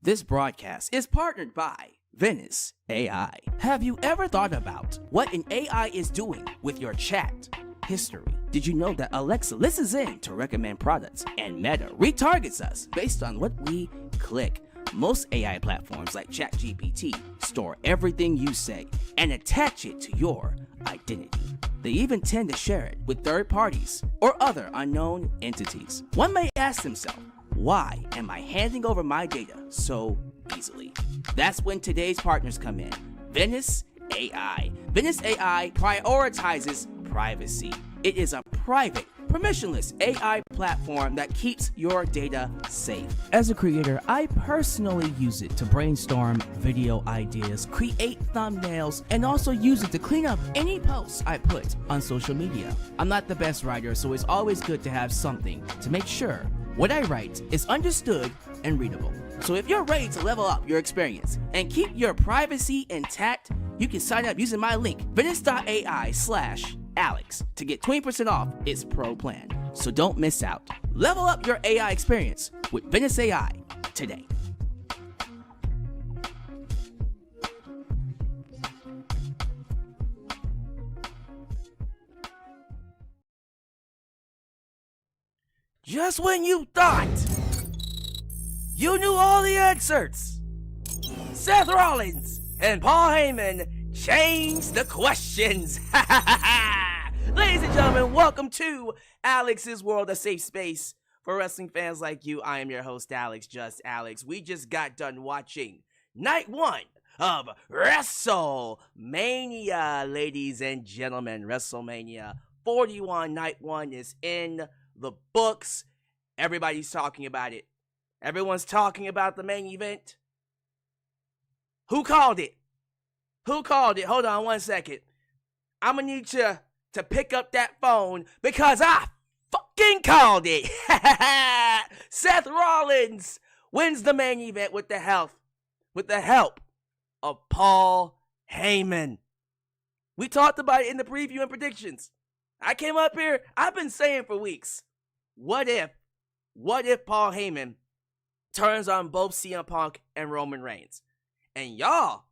This broadcast is partnered by Venice AI. Have you ever thought about what an AI is doing with your chat history? Did you know that Alexa listens in to recommend products and Meta retargets us based on what we click? Most AI platforms like ChatGPT store everything you say and attach it to your identity. They even tend to share it with third parties or other unknown entities. One may ask themselves, why am I handing over my data so easily? That's when today's partners come in. Venice AI. Venice AI prioritizes privacy. It is a private, permissionless AI platform that keeps your data safe. As a creator, I personally use it to brainstorm video ideas, create thumbnails, and also use it to clean up any posts I put on social media. I'm not the best writer, so it's always good to have something to make sure what I write is understood and readable. So if you're ready to level up your experience and keep your privacy intact, you can sign up using my link, venice.ai/Alyx, to get 20% off its pro plan. So don't miss out. Level up your AI experience with Venice AI today. Just when you thought you knew all the answers, Seth Rollins and Paul Heyman changed the questions. Ladies and gentlemen, welcome to Alyx's World, a safe space for wrestling fans like you. I am your host, Alyx, just Alyx. We just got done watching night one of WrestleMania, ladies and gentlemen. WrestleMania 41, night one is in the books. Everybody's talking about it. Everyone's talking about the main event. Who called it? Who called it? Hold on one second. I'm gonna need you to pick up that phone because I fucking called it. Seth Rollins wins the main event with the help of Paul Heyman. We talked about it in the preview and predictions. I came up here, I've been saying for weeks, what if Paul Heyman turns on both CM Punk and Roman Reigns? And y'all,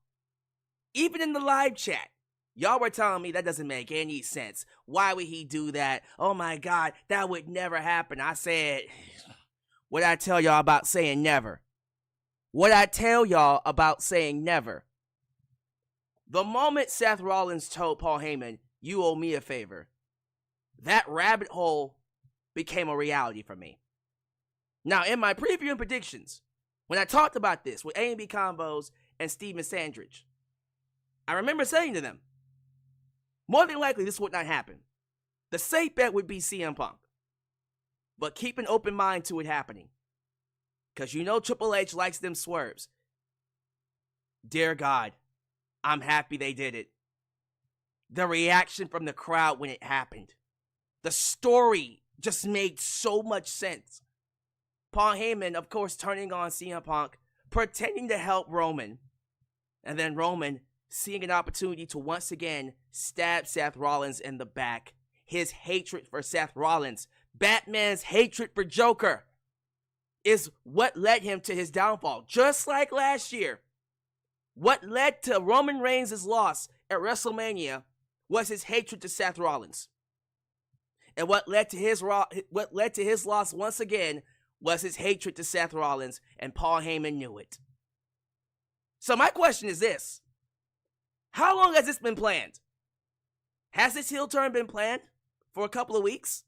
even in the live chat, y'all were telling me that doesn't make any sense. Why would he do that? Oh my God, that would never happen. I said, what I tell y'all about saying never? What I tell y'all about saying never? The moment Seth Rollins told Paul Heyman, you owe me a favor, that rabbit hole became a reality for me. Now, in my preview and predictions, when I talked about this with A&B Combos and Steven Sandridge, I remember saying to them, more than likely this would not happen. The safe bet would be CM Punk. But keep an open mind to it happening. Because you know Triple H likes them swerves. Dear God, I'm happy they did it. The reaction from the crowd when it happened. The story just made so much sense. Paul Heyman, of course, turning on CM Punk, pretending to help Roman. And then Roman seeing an opportunity to once again stab Seth Rollins in the back. His hatred for Seth Rollins, Batman's hatred for Joker, is what led him to his downfall. Just like last year, what led to Roman Reigns' loss at WrestleMania was his hatred to Seth Rollins. And what led to his loss once again was his hatred to Seth Rollins, and Paul Heyman knew it. So my question is this. How long has this been planned? Has this heel turn been planned for a couple of weeks?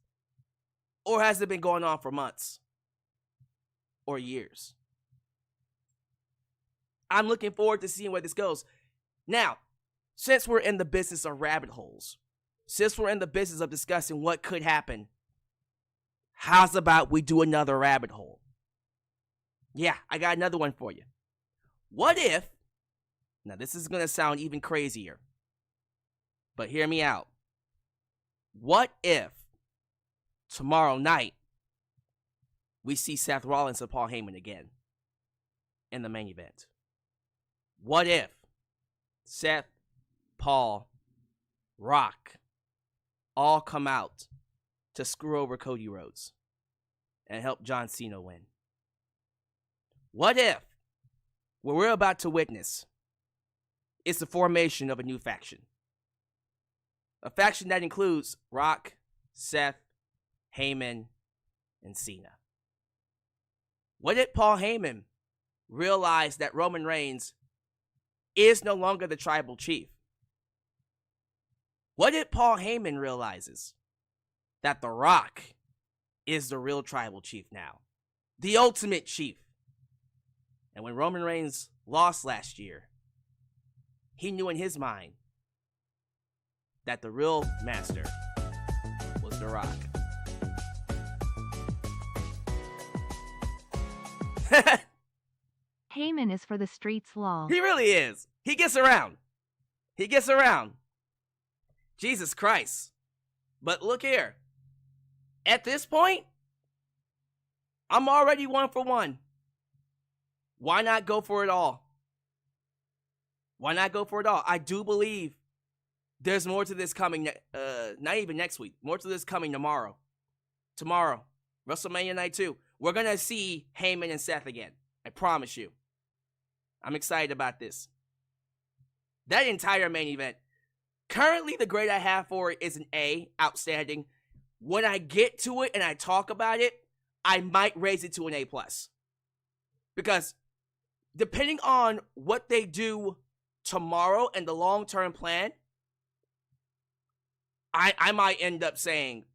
Or has it been going on for months? Or years? I'm looking forward to seeing where this goes. Now, since we're in the business of rabbit holes, since we're in the business of discussing what could happen, how's about we do another rabbit hole? Yeah, I got another one for you. What if, now this is going to sound even crazier, but hear me out. What if tomorrow night we see Seth Rollins and Paul Heyman again in the main event? What if Seth, Paul, Rock all come out to screw over Cody Rhodes and help John Cena win? What if what we're about to witness is the formation of a new faction. A faction that includes Rock, Seth, Heyman, and Cena. What did Paul Heyman realize that Roman Reigns is no longer the tribal chief? What did Paul Heyman realizes? That The Rock is the real tribal chief now. The ultimate chief. And when Roman Reigns lost last year, he knew in his mind that the real master was The Rock. Heyman is for the streets law. He really is. He gets around. He gets around. Jesus Christ. But look here. At this point, I'm already 1 for 1. Why not go for it all? Why not go for it all? I do believe there's more to this coming, not even next week. More to this coming tomorrow. Tomorrow, WrestleMania Night 2. We're going to see Heyman and Seth again. I promise you. I'm excited about this. That entire main event. Currently, the grade I have for it is an A, outstanding. When I get to it and I talk about it, I might raise it to an A+. Because depending on what they do tomorrow and the long-term plan, I might end up saying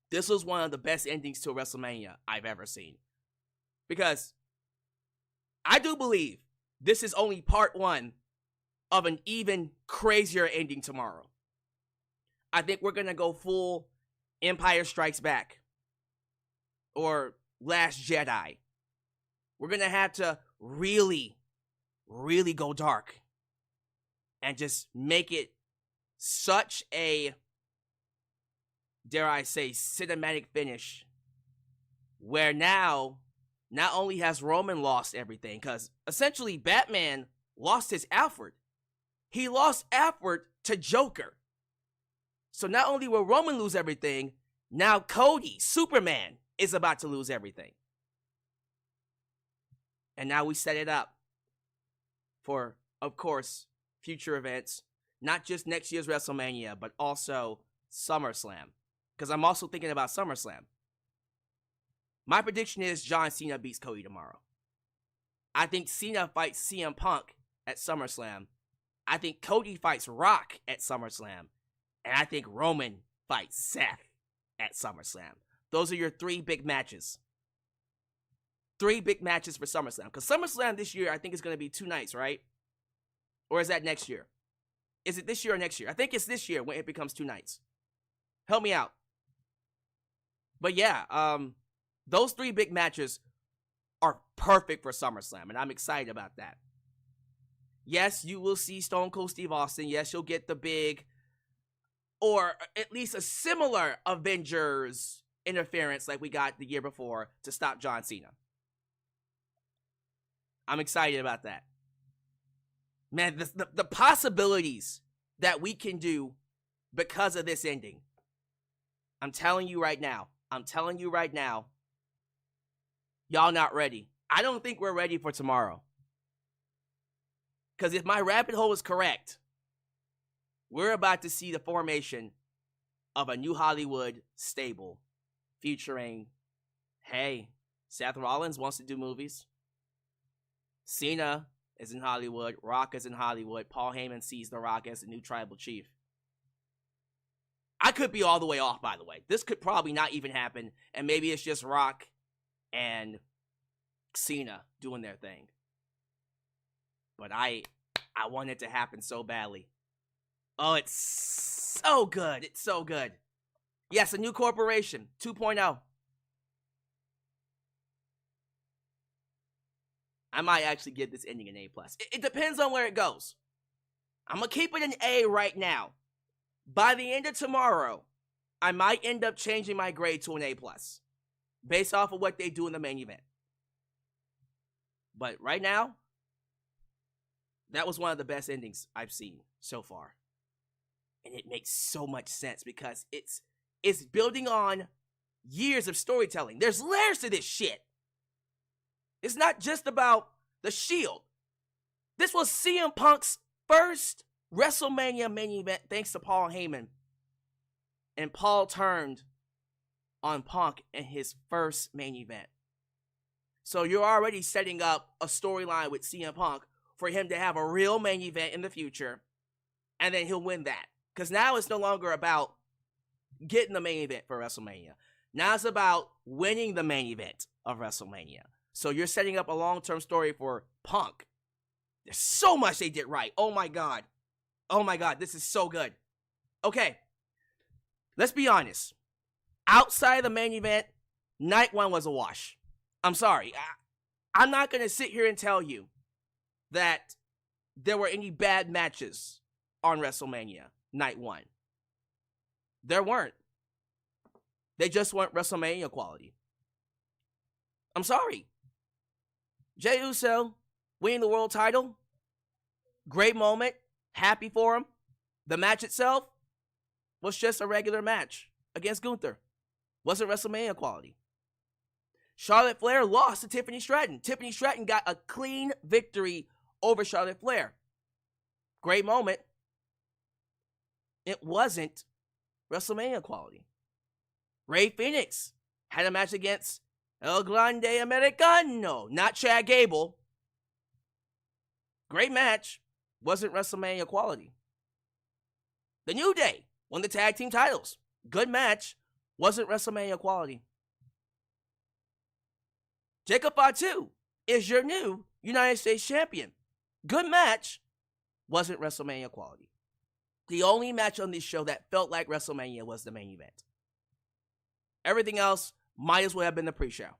this was one of the best endings to a WrestleMania I've ever seen. Because I do believe this is only part 1 of an even crazier ending tomorrow. I think we're going to go full Empire Strikes Back or Last Jedi. We're going to have to really, really go dark and just make it such a, dare I say, cinematic finish where now not only has Roman lost everything, because essentially Batman lost his Alfred. He lost Alfred to Joker. So not only will Roman lose everything, now Cody, Superman, is about to lose everything. And now we set it up for, of course, future events. Not just next year's WrestleMania, but also SummerSlam. Because I'm also thinking about SummerSlam. My prediction is John Cena beats Cody tomorrow. I think Cena fights CM Punk at SummerSlam. I think Cody fights Rock at SummerSlam. And I think Roman fights Seth at SummerSlam. Those are your 3 big matches. 3 big matches for SummerSlam. Because SummerSlam this year, I think, is going to be 2 nights, right? Or is that next year? Is it this year or next year? I think it's this year when it becomes 2 nights. Help me out. But yeah, those 3 big matches are perfect for SummerSlam. And I'm excited about that. Yes, you will see Stone Cold Steve Austin. Yes, you'll get the big, or at least a similar Avengers interference like we got the year before to stop John Cena. I'm excited about that. Man, the possibilities that we can do because of this ending. I'm telling you right now. Y'all not ready. I don't think we're ready for tomorrow. Because if my rabbit hole is correct, we're about to see the formation of a new Hollywood stable featuring, hey, Seth Rollins wants to do movies. Cena is in Hollywood. Rock is in Hollywood. Paul Heyman sees The Rock as the new tribal chief. I could be all the way off, by the way. This could probably not even happen, and maybe it's just Rock and Cena doing their thing. But I want it to happen so badly. Oh, it's so good. It's so good. Yes, a new corporation, 2.0. I might actually give this ending an A+. It depends on where it goes. I'm going to keep it an A right now. By the end of tomorrow, I might end up changing my grade to an A+. Based off of what they do in the main event. But right now, that was one of the best endings I've seen so far. And it makes so much sense because it's building on years of storytelling. There's layers to this shit. It's not just about the Shield. This was CM Punk's first WrestleMania main event thanks to Paul Heyman. And Paul turned on Punk in his first main event. So you're already setting up a storyline with CM Punk for him to have a real main event in the future. And then he'll win that. Because now it's no longer about getting the main event for WrestleMania. Now it's about winning the main event of WrestleMania. So you're setting up a long-term story for Punk. There's so much they did right. Oh my God. Oh my God, this is so good. Okay, let's be honest. Outside of the main event, night one was a wash. I'm sorry. I'm not going to sit here and tell you that there were any bad matches on WrestleMania night one. There weren't. They just weren't WrestleMania quality. I'm sorry. Jey Uso winning the world title. Great moment. Happy for him. The match itself was just a regular match against Gunther. Wasn't WrestleMania quality. Charlotte Flair lost to Tiffany Stratton. Tiffany Stratton got a clean victory over Charlotte Flair. Great moment. It wasn't WrestleMania quality. Rey Fenix had a match against El Grande Americano, not Chad Gable. Great match. Wasn't WrestleMania quality. The New Day won the tag team titles. Good match. Wasn't WrestleMania quality. Jacob Fatu is your new United States champion. Good match. Wasn't WrestleMania quality. The only match on this show that felt like WrestleMania was the main event. Everything else might as well have been the pre-show.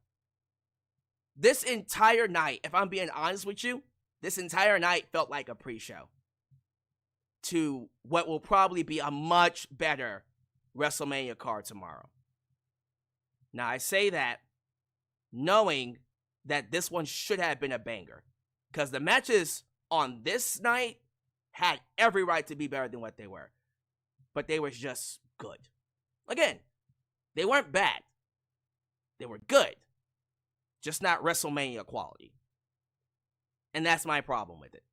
This entire night, if I'm being honest with you, this entire night felt like a pre-show to what will probably be a much better WrestleMania card tomorrow. Now, I say that knowing that this one should have been a banger, because the matches on this night had every right to be better than what they were, but they were just good. Again, they weren't bad. They were good, just not WrestleMania quality. And that's my problem with it.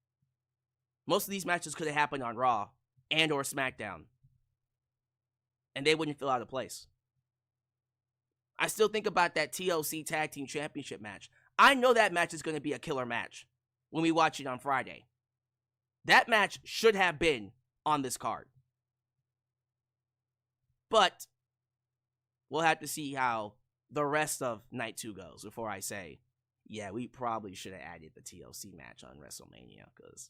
Most of these matches could have happened on Raw and or SmackDown, and they wouldn't feel out of place. I still think about that TLC Tag Team Championship match. I know that match is going to be a killer match when we watch it on Friday. That match should have been on this card. But we'll have to see how the rest of night 2 goes before I say, yeah, we probably should have added the TLC match on WrestleMania, because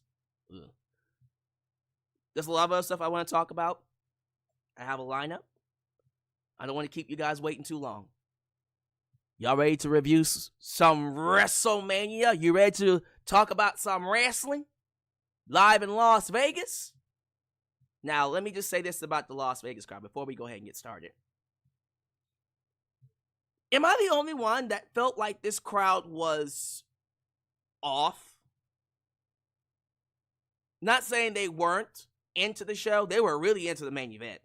there's a lot of other stuff I want to talk about. I have a lineup. I don't want to keep you guys waiting too long. Y'all ready to review some WrestleMania? You ready to talk about some wrestling? Live in Las Vegas? Now, let me just say this about the Las Vegas crowd before we go ahead and get started. Am I the only one that felt like this crowd was off? Not saying they weren't into the show. They were really into the main event.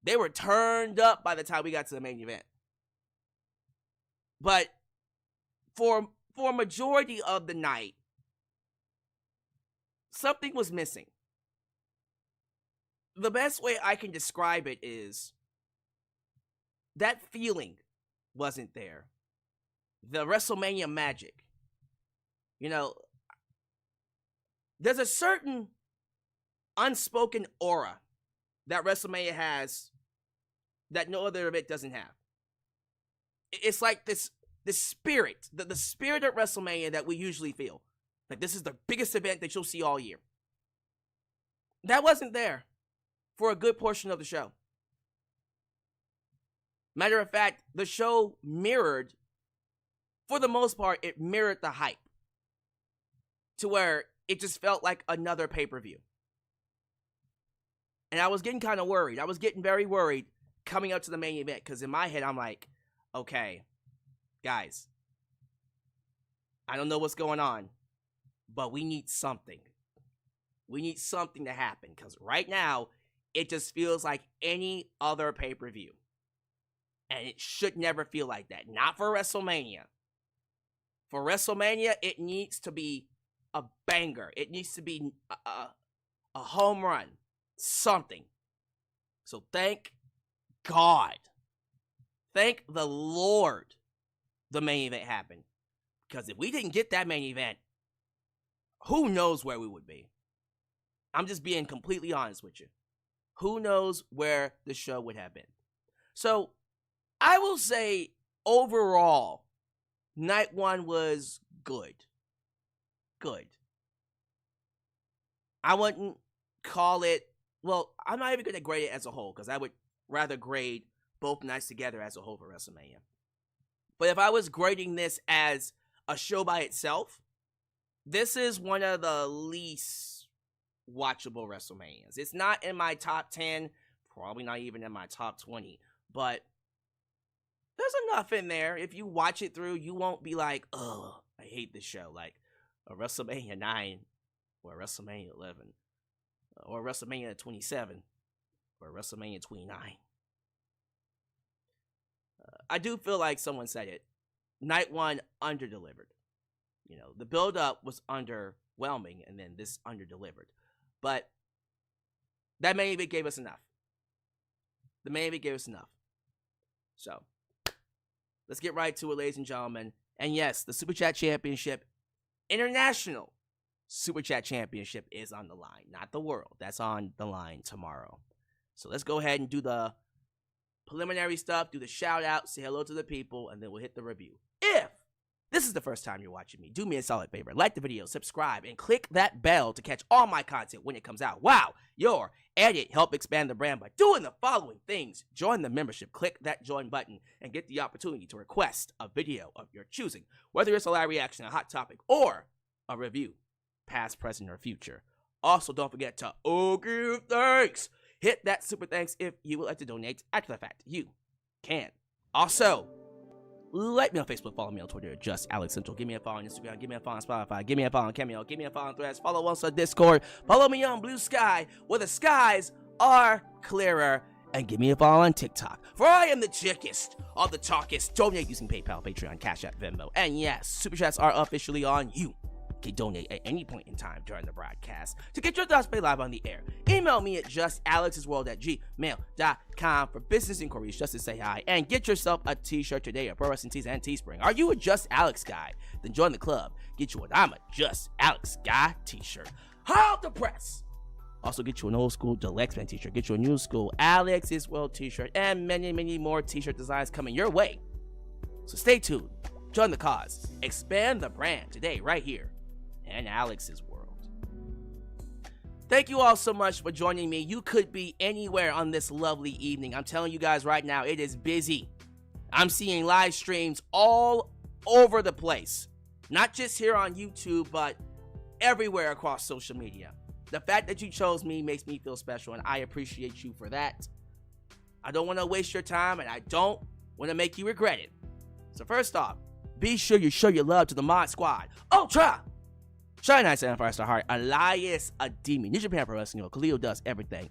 They were turned up by the time we got to the main event. But for a majority of the night, something was missing. The best way I can describe it is that feeling wasn't there. The WrestleMania magic. You know, there's a certain unspoken aura that WrestleMania has that no other event doesn't have. It's like this spirit, the spirit of WrestleMania that we usually feel. Like this is the biggest event that you'll see all year. That wasn't there for a good portion of the show. Matter of fact, the show mirrored, for the most part, it mirrored the hype to where it just felt like another pay-per-view. And I was getting kind of worried. I was getting very worried coming up to the main event, because in my head, I'm like, okay, guys, I don't know what's going on, but we need something. We need something to happen, because right now, it just feels like any other pay-per-view. And it should never feel like that. Not for WrestleMania. For WrestleMania, it needs to be a banger. It needs to be a home run. Something. So thank God. Thank the Lord the main event happened. Because if we didn't get that main event, who knows where we would be? I'm just being completely honest with you. Who knows where the show would have been? So, I will say, overall, night one was good. Good. I wouldn't call it, well, I'm not even going to grade it as a whole, because I would rather grade both nights together as a whole for WrestleMania. But if I was grading this as a show by itself, this is one of the least watchable WrestleManias. It's not in my top 10, probably not even in my top 20, but there's enough in there. If you watch it through, you won't be like, oh, I hate this show. Like a WrestleMania 9 or a WrestleMania 11 or WrestleMania 27 or WrestleMania 29. I do feel like someone said it. Night one underdelivered. You know, the build-up was underwhelming, and then this underdelivered. But that main event gave us enough. The main event gave us enough. So, let's get right to it, ladies and gentlemen. And yes, the Super Chat Championship, International Super Chat Championship is on the line. Not the world. That's on the line tomorrow. So let's go ahead and do the preliminary stuff, do the shout out, say hello to the people, and then we'll hit the review. If this is the first time you're watching me, do me a solid favor. Like the video, subscribe, and click that bell to catch all my content when it comes out. Wow, your edit help expand the brand by doing the following things. Join the membership, click that join button, and get the opportunity to request a video of your choosing, whether it's a live reaction, a hot topic, or a review, past, present, or future. Also, don't forget to give thanks. Hit that super thanks if you would like to donate. After the fact, you can. Also, like me on Facebook, follow me on Twitter, just Alyx Central. Give me a follow on Instagram, give me a follow on Spotify, give me a follow on Cameo, give me a follow on Threads, follow us on Discord, follow me on Blue Sky, where the skies are clearer, and give me a follow on TikTok. For I am the chickest of the talkest. Donate using PayPal, Patreon, Cash App, Venmo, and yes, Super Chats are officially on. You can donate at any point in time during the broadcast. To get your thoughts played live on the air, email me at justalexsworld@gmail.com for business inquiries, just to say hi, and get yourself a t-shirt today at Pro Wrestling Tees and Teespring. Are you a Just Alex guy? Then join the club. Get you an I'm a Just Alex guy t-shirt. Hold the press! Also get you an old school Deluxe Man t-shirt, get you a new school Alex's World t-shirt, and many, many more t-shirt designs coming your way. So stay tuned, join the cause, expand the brand today right here in Alex's World. Thank you all so much for joining me. You could be anywhere on this lovely evening. I'm telling you guys right now, it is busy. I'm seeing live streams all over the place. Not just here on YouTube, but everywhere across social media. The fact that you chose me makes me feel special, and I appreciate you for that. I don't want to waste your time, and I don't want to make you regret it. So first off, be sure you show your love to the Mod Squad. Ultra! Shine Nights and Fire Star Heart, Elias Ademi, New Japan Pro Wrestling, Khalil does everything.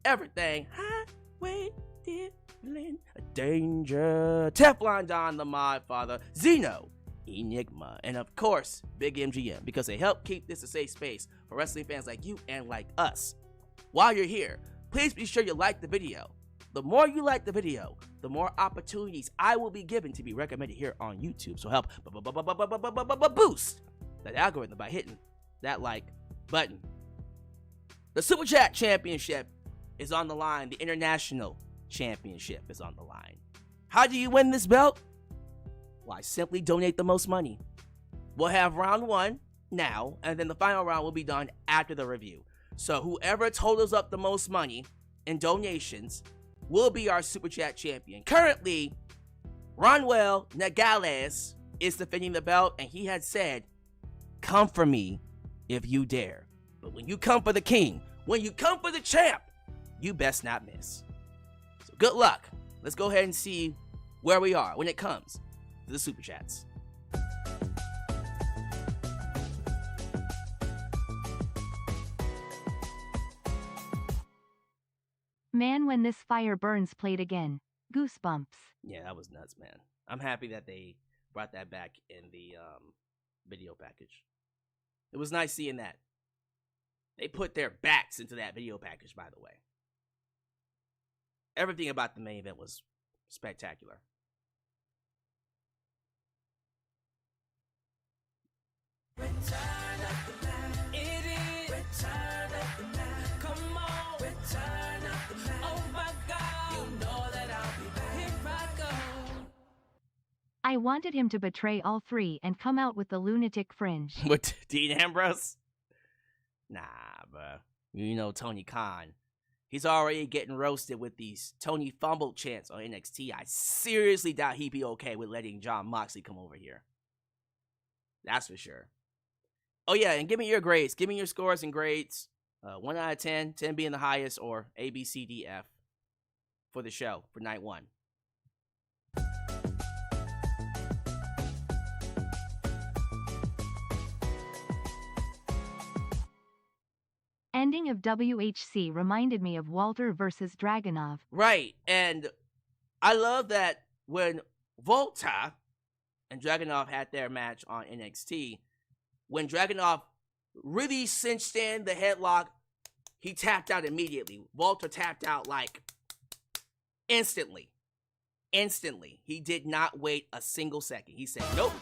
Highway Dylan, Danger, Teflon Don, the Mod Father, Zeno, Enigma, and of course, Big MGM, because they help keep this a safe space for wrestling fans like you and like us. While you're here, please be sure you like the video. The more you like the video, the more opportunities I will be given to be recommended here on YouTube. So help boost that algorithm by hitting that like button. The Super Chat Championship is on the line. The International Championship is on the line. How do you win this belt? Why, simply donate the most money. We'll have round one now, and then the final round will be done after the review. So whoever totals up the most money in donations will be our Super Chat champion. Currently, Ronwell Nagales is defending the belt, and he had said, come for me if you dare. But when you come for the king, when you come for the champ, you best not miss. So good luck. Let's go ahead and see where we are when it comes to the Super Chats. Man, when this fire burns played again. Goosebumps. Yeah, that was nuts, man. I'm happy that they brought that back in the video package. It was nice seeing that. They put their backs into that video package, by the way. Everything about the main event was spectacular. Return of the Mac. It is Return of the Mac. Come on, Return of the Mac. Oh my God, you know that I'll be back. Here I go. I wanted him to betray all three and come out with the lunatic fringe. With Dean Ambrose? Nah, bruh. You know Tony Khan. He's already getting roasted with these Tony fumbled chants on NXT. I seriously doubt he'd be okay with letting Jon Moxley come over here. That's for sure. Oh yeah, and give me your grades. Give me your scores and grades. 1 out of 10, 10 being the highest, or A, B, C, D, F for the show for night 1. Ending of WHC reminded me of Walter versus Dragunov. Right, and I love that when Volta and Dragunov had their match on NXT, when Dragunov really cinched in the headlock, he tapped out immediately. Walter tapped out like instantly. Instantly. He did not wait a single second. He said, nope.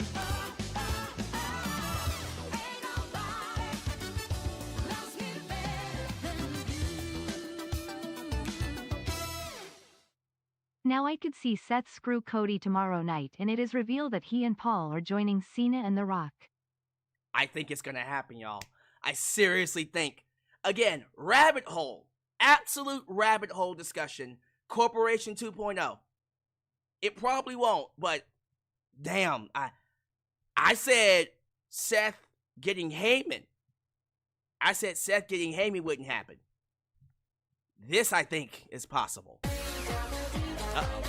Now I could see Seth screw Cody tomorrow night, and it is revealed that he and Paul are joining Cena and The Rock. I think it's going to happen, y'all. I seriously think. Again, rabbit hole. Absolute rabbit hole discussion. Corporation 2.0. It probably won't, but damn. I said Seth getting Heyman. I said Seth getting Heyman wouldn't happen. This, I think, is possible. Uh-oh.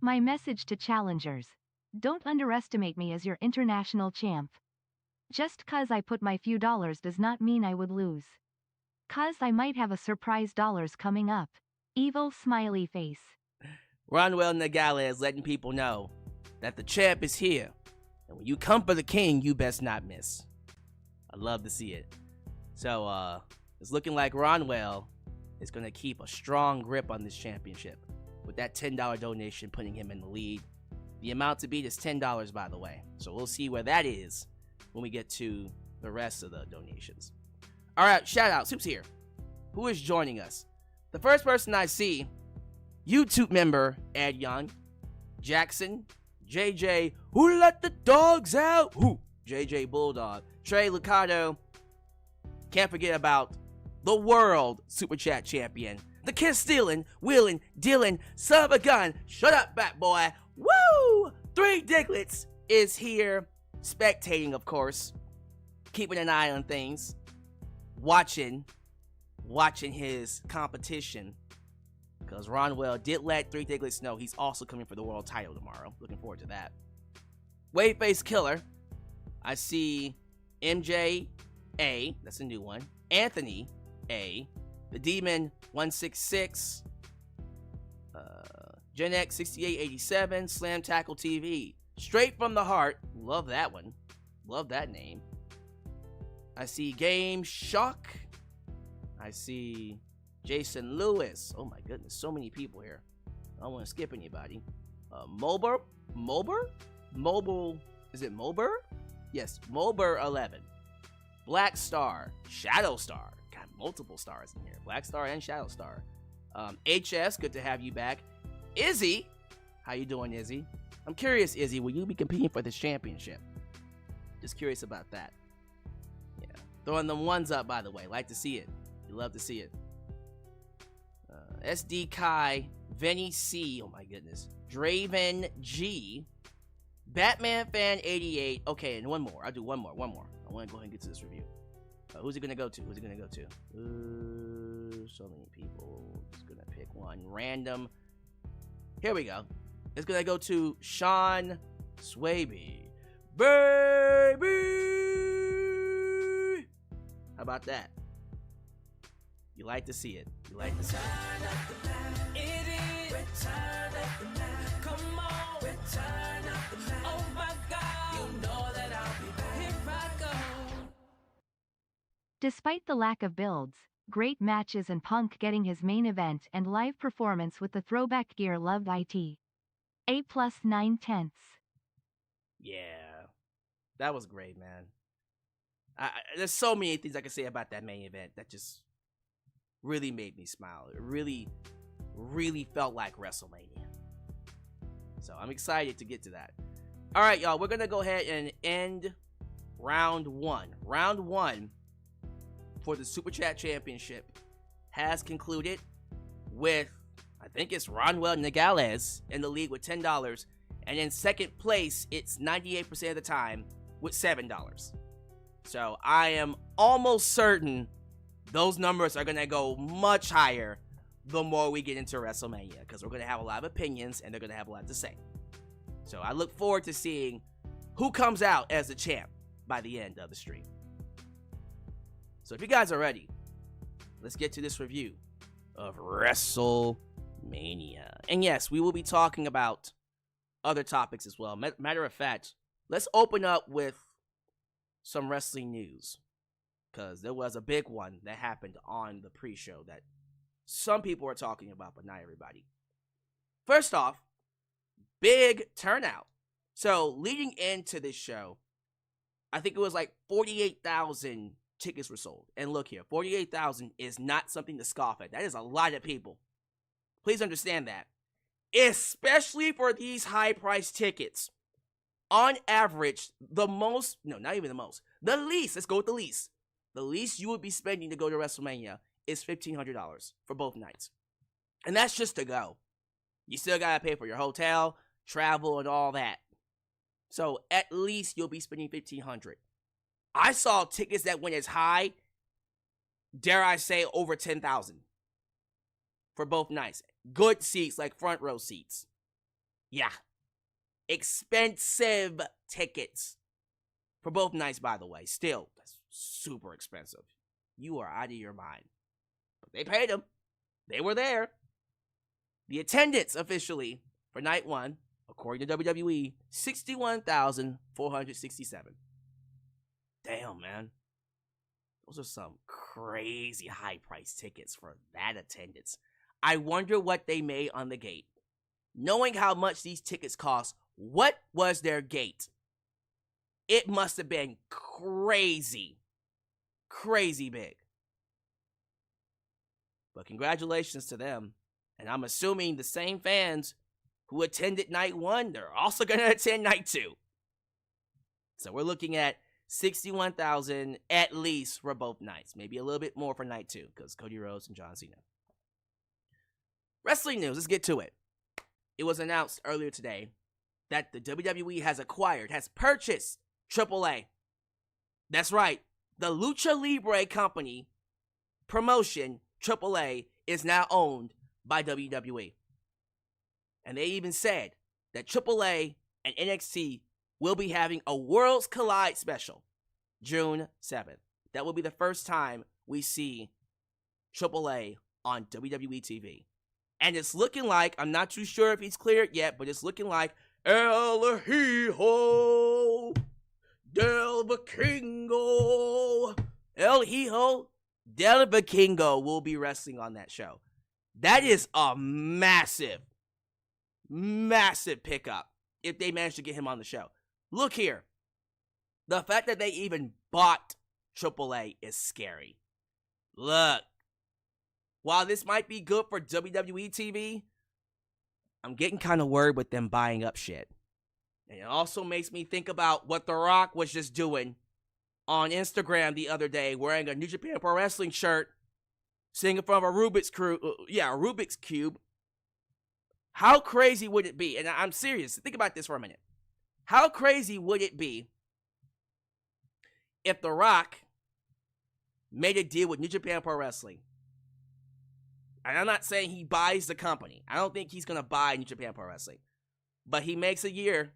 My message to challengers. Don't underestimate me as your international champ. Just cause I put my few dollars does not mean I would lose. Cause I might have a surprise dollars coming up. Evil smiley face. Ronwell Nagala is letting people know that the champ is here. And when you come for the king, you best not miss. I love to see it. So, it's looking like Ronwell is going to keep a strong grip on this championship. With that $10 donation putting him in the lead. The amount to beat is $10, by the way. So we'll see where that is when we get to the rest of the donations. Alright, shout out. Soup's here. Who is joining us? The first person I see, YouTube member Ed Young, Jackson, JJ, who let the dogs out? Who? JJ Bulldog, Trey Lucado. Can't forget about the world Super Chat champion, the kiss stealing, wheeling, dealing, son of a gun. Shut up, bat boy. Woo! 3 Diglets is here, spectating, of course, keeping an eye on things, watching his competition, because Ronwell did let 3 Diglets know he's also coming for the world title tomorrow. Looking forward to that. Waveface Killer. I see MJ A. That's a new one. Anthony A. The Demon 166. Gen X 6887. Slam Tackle TV. Straight from the Heart. Love that one. Love that name. I see Game Shock. I see Jason Lewis. Oh my goodness, so many people here. I don't want to skip anybody. Mober? Mobile, is it Mober? Yes, Mober 11. Black Star, Shadow Star. Got multiple stars in here. Black Star and Shadow Star. HS, good to have you back. Izzy, how you doing, Izzy? I'm curious, Izzy, will you be competing for this championship? Just curious about that. Yeah, throwing them ones up, by the way. Like to see it. You love to see it. SD Kai, Venice C, oh my goodness. Draven G, Batman Fan 88. Okay, and one more. I'll do one more. I want to go ahead and get to this review. Who's it gonna go to? So many people. Just gonna pick one random. Here we go. It's gonna go to Sean Swaby. Baby! How about that? You like to see it. You like to see it. Despite the lack of builds, great matches and Punk getting his main event and live performance with the throwback gear loved it. A plus 9/10. Yeah, that was great, man. There's so many things I can say about that main event that just really made me smile. It really, really felt like WrestleMania. So I'm excited to get to that. All right, y'all, we're going to go ahead and end round one. Round one for the Super Chat Championship has concluded with, I think it's Ronwell Nogales in the lead with $10. And in second place, it's 98% of the time with $7. So I am almost certain those numbers are going to go much higher the more we get into WrestleMania, because we're going to have a lot of opinions and they're going to have a lot to say. So I look forward to seeing who comes out as the champ by the end of the stream. So if you guys are ready, let's get to this review of WrestleMania. And yes, we will be talking about other topics as well. Matter of fact, let's open up with some wrestling news, because there was a big one that happened on the pre-show that some people are talking about, but not everybody. First off, big turnout. So leading into this show, I think it was like 48,000 tickets were sold. And look here, 48,000 is not something to scoff at. That is a lot of people. Please understand that. Especially for these high-priced tickets. On average, the most, no, not even the most, the least, let's go with the least. The least you would be spending to go to WrestleMania is $1,500 for both nights. And that's just to go. You still gotta pay for your hotel, travel, and all that. So at least you'll be spending $1,500. I saw tickets that went as high, dare I say, over $10,000 for both nights. Good seats, like front row seats. Yeah. Expensive tickets for both nights, by the way. Still, that's super expensive. You are out of your mind. But they paid them. They were there. The attendance officially for night one, according to WWE, 61,467. Damn, man. Those are some crazy high-priced tickets for that attendance. I wonder what they made on the gate. Knowing how much these tickets cost, what was their gate? It must have been crazy. Crazy big. But congratulations to them. And I'm assuming the same fans who attended night one, they're also going to attend night two. So we're looking at 61,000 at least for both nights. Maybe a little bit more for night two, because Cody Rhodes and John Cena. Wrestling news, let's get to it. It was announced earlier today that the WWE has purchased AAA. That's right. The Lucha Libre company promotion, AAA, is now owned by WWE. And they even said that AAA and NXT will be having a Worlds Collide special June 7th. That will be the first time we see AAA on WWE TV. And it's looking like, I'm not too sure if he's cleared yet, but it's looking like El Hijo del Vikingo. El Hijo del Vikingo will be wrestling on that show. That is a massive, massive pickup if they manage to get him on the show. Look here. The fact that they even bought AAA is scary. Look. While this might be good for WWE TV, I'm getting kind of worried with them buying up shit. And it also makes me think about what The Rock was just doing on Instagram the other day, wearing a New Japan Pro Wrestling shirt, sitting in front of a Rubik's Cube. How crazy would it be? And I'm serious. Think about this for a minute. How crazy would it be if The Rock made a deal with New Japan Pro Wrestling? And I'm not saying he buys the company. I don't think he's going to buy New Japan Pro Wrestling. But he makes a year,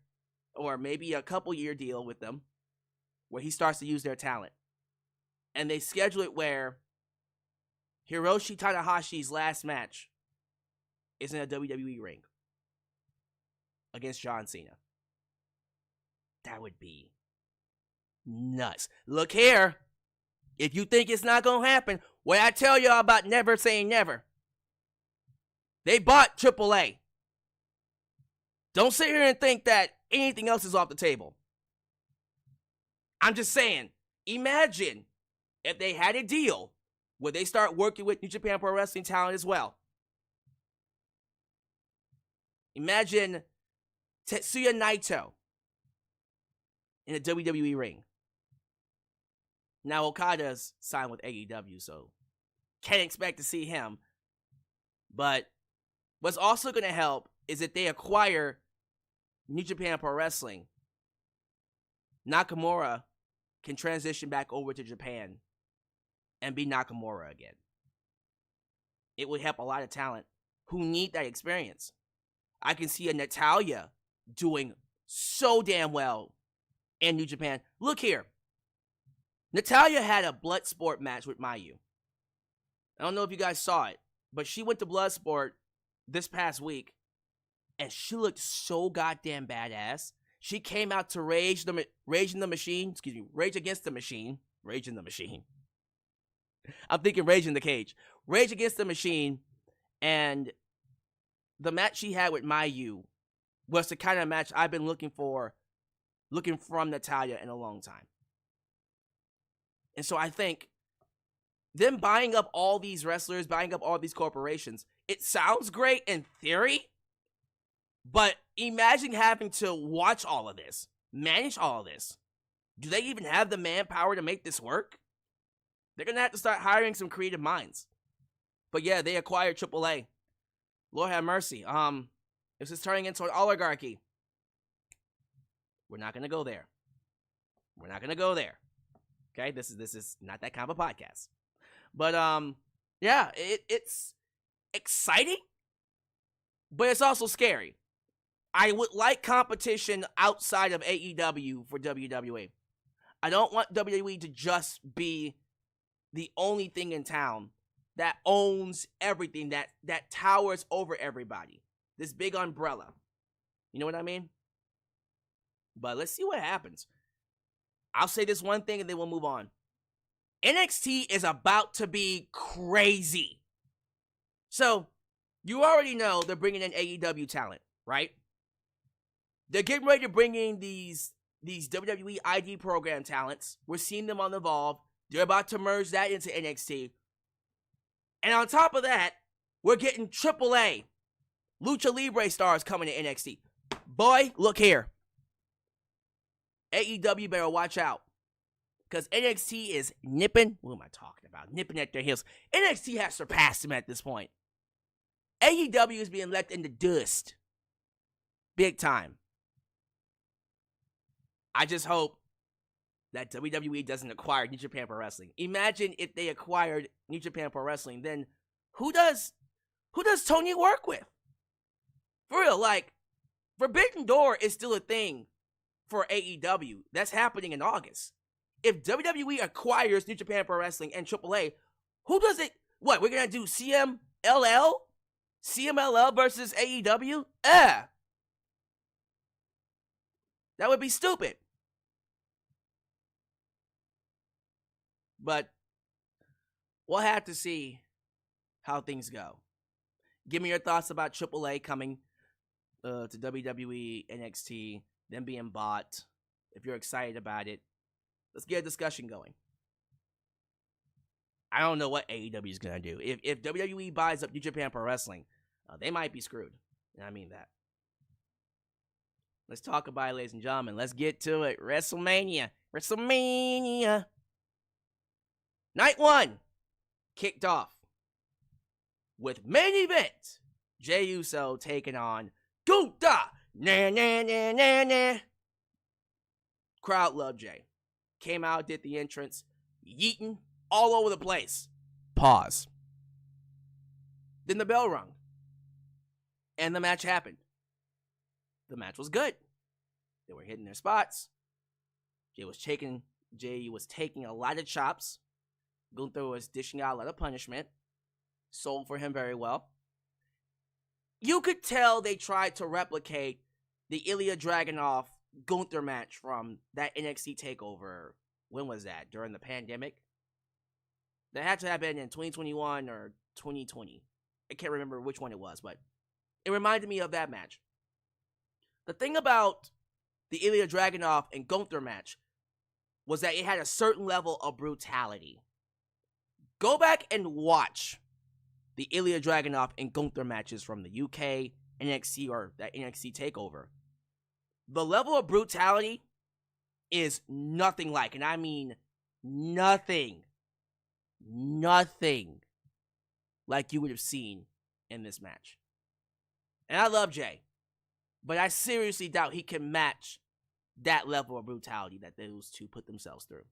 or maybe a couple-year deal with them, where he starts to use their talent. And they schedule it where Hiroshi Tanahashi's last match is in a WWE ring against John Cena. That would be nuts. Look here. If you think it's not going to happen, what I tell y'all about never saying never. They bought AAA. Don't sit here and think that anything else is off the table. I'm just saying, imagine if they had a deal where they start working with New Japan Pro Wrestling talent as well. Imagine Tetsuya Naito in a WWE ring. Now Okada's signed with AEW, so can't expect to see him. But what's also going to help is if they acquire New Japan Pro Wrestling, Nakamura can transition back over to Japan and be Nakamura again. It would help a lot of talent who need that experience. I can see a Natalya doing so damn well in New Japan. Look here. Natalya had a Bloodsport match with Mayu. I don't know if you guys saw it, but she went to Bloodsport this past week, and she looked so goddamn badass. She came out to Rage Against the Machine. Rage in the Machine. I'm thinking Rage in the Cage. Rage Against the Machine, and the match she had with Mayu was the kind of match I've been looking from Natalya in a long time. And so I think them buying up all these wrestlers, buying up all these corporations, it sounds great in theory, but imagine having to watch all of this, manage all of this. Do they even have the manpower to make this work? They're going to have to start hiring some creative minds. But yeah, they acquired AAA. Lord have mercy. This is turning into an oligarchy. We're not going to go there. We're not going to go there. Okay, this is not that kind of a podcast. But yeah, it's exciting, but it's also scary. I would like competition outside of AEW for WWE. I don't want WWE to just be the only thing in town that owns everything, that towers over everybody. This big umbrella. You know what I mean? But let's see what happens. I'll say this one thing and then we'll move on. NXT is about to be crazy. So, you already know they're bringing in AEW talent, right? They're getting ready to bring in these WWE ID program talents. We're seeing them on Evolve. They're about to merge that into NXT. And on top of that, we're getting AAA Lucha Libre stars coming to NXT. Boy, look here. AEW better watch out. Because NXT is nipping. What am I talking about? Nipping at their heels. NXT has surpassed them at this point. AEW is being left in the dust. Big time. I just hope that WWE doesn't acquire New Japan Pro Wrestling. Imagine if they acquired New Japan Pro Wrestling, then who does Tony work with? For real, like, Forbidden Door is still a thing for AEW. That's happening in August. If WWE acquires New Japan Pro Wrestling and AAA, who does it? What, we're going to do CMLL? CMLL versus AEW? That would be stupid. But we'll have to see how things go. Give me your thoughts about AAA coming to WWE, NXT, them being bought. If you're excited about it, let's get a discussion going. I don't know what AEW is going to do. If WWE buys up New Japan Pro Wrestling, they might be screwed. And I mean that. Let's talk about it, ladies and gentlemen. Let's get to it. WrestleMania. Night 1 kicked off with main event. Jey Uso taking on Gunther. Nah, nah, nah, nah, nah. Crowd loved Jey. Came out, did the entrance, yeeting all over the place. Pause. Then the bell rung. And the match happened. The match was good. They were hitting their spots. Jey was taking a lot of chops. Gunther was dishing out a lot of punishment. Sold for him very well. You could tell they tried to replicate the Ilya Dragunov Gunther match from that NXT takeover. When was that? During the pandemic? That had to have been in 2021 or 2020. I can't remember which one it was, but it reminded me of that match. The thing about the Ilya Dragunov and Gunther match was that it had a certain level of brutality. Go back and watch the Ilya Dragunov and Gunther matches from the UK, NXT, or that NXT takeover. The level of brutality is nothing like, and I mean nothing like you would have seen in this match. And I love Jey, but I seriously doubt he can match that level of brutality that those two put themselves through.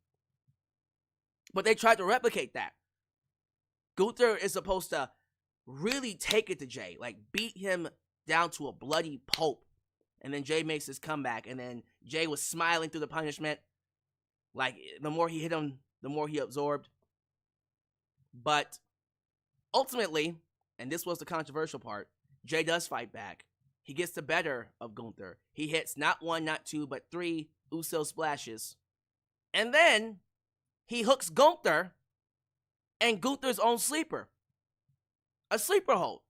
But they tried to replicate that. Gunther is supposed to really take it to Jey, like beat him down to a bloody pulp. And then Jey makes his comeback, and then Jey was smiling through the punishment. Like, the more he hit him, the more he absorbed. But ultimately, and this was the controversial part, Jey does fight back. He gets the better of Gunther. He hits not one, not two, but 3 Uso splashes. And then he hooks Gunther and Gunther's own sleeper. A sleeper hold.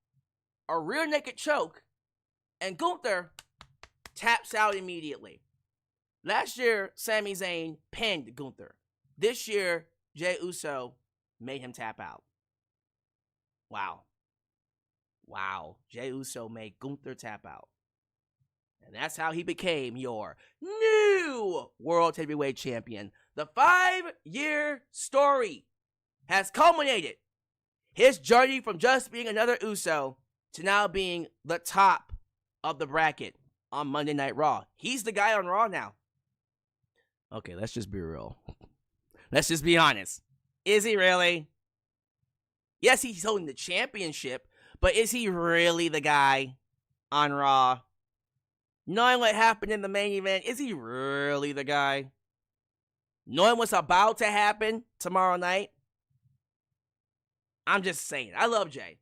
A rear naked choke. And Gunther taps out immediately. Last year, Sami Zayn pinned Gunther. This year, Jey Uso made him tap out. Wow. Jey Uso made Gunther tap out. And that's how he became your new World Heavyweight Champion. The 5-year story has culminated. His journey from just being another Uso to now being the top of the bracket on Monday Night Raw. He's the guy on Raw now. Okay, let's just be real. Let's just be honest. Is he really? Yes, he's holding the championship, but is he really the guy on Raw? Knowing what happened in the main event, is he really the guy? Knowing what's about to happen tomorrow night? I'm just saying. I love Jey.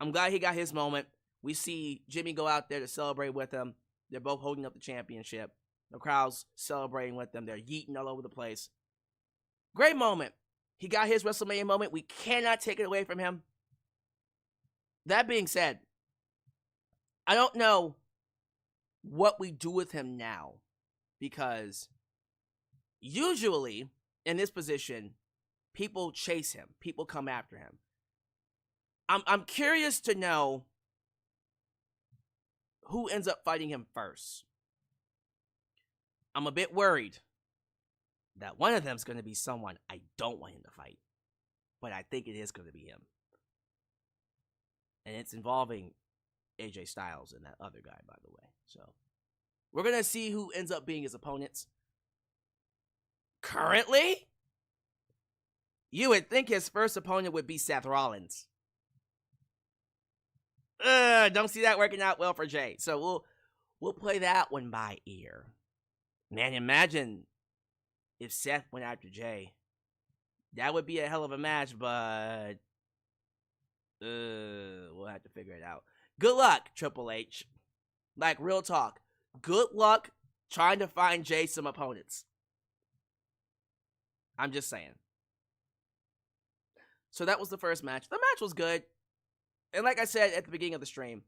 I'm glad he got his moment. We see Jimmy go out there to celebrate with him. They're both holding up the championship. The crowd's celebrating with them. They're yeeting all over the place. Great moment. He got his WrestleMania moment. We cannot take it away from him. That being said, I don't know what we do with him now, because usually in this position, people chase him. People come after him. I'm curious to know who ends up fighting him first. I'm a bit worried that one of them is going to be someone I don't want him to fight, but I think it is going to be him. And it's involving AJ Styles and that other guy, by the way. So we're going to see who ends up being his opponents. Currently, you would think his first opponent would be Seth Rollins. Don't see that working out well for Jey. So we'll play that one by ear. Man, imagine if Seth went after Jey. That would be a hell of a match, but we'll have to figure it out. Good luck, Triple H. Like, real talk. Good luck trying to find Jey some opponents. I'm just saying. So that was the first match. The match was good. And like I said at the beginning of the stream,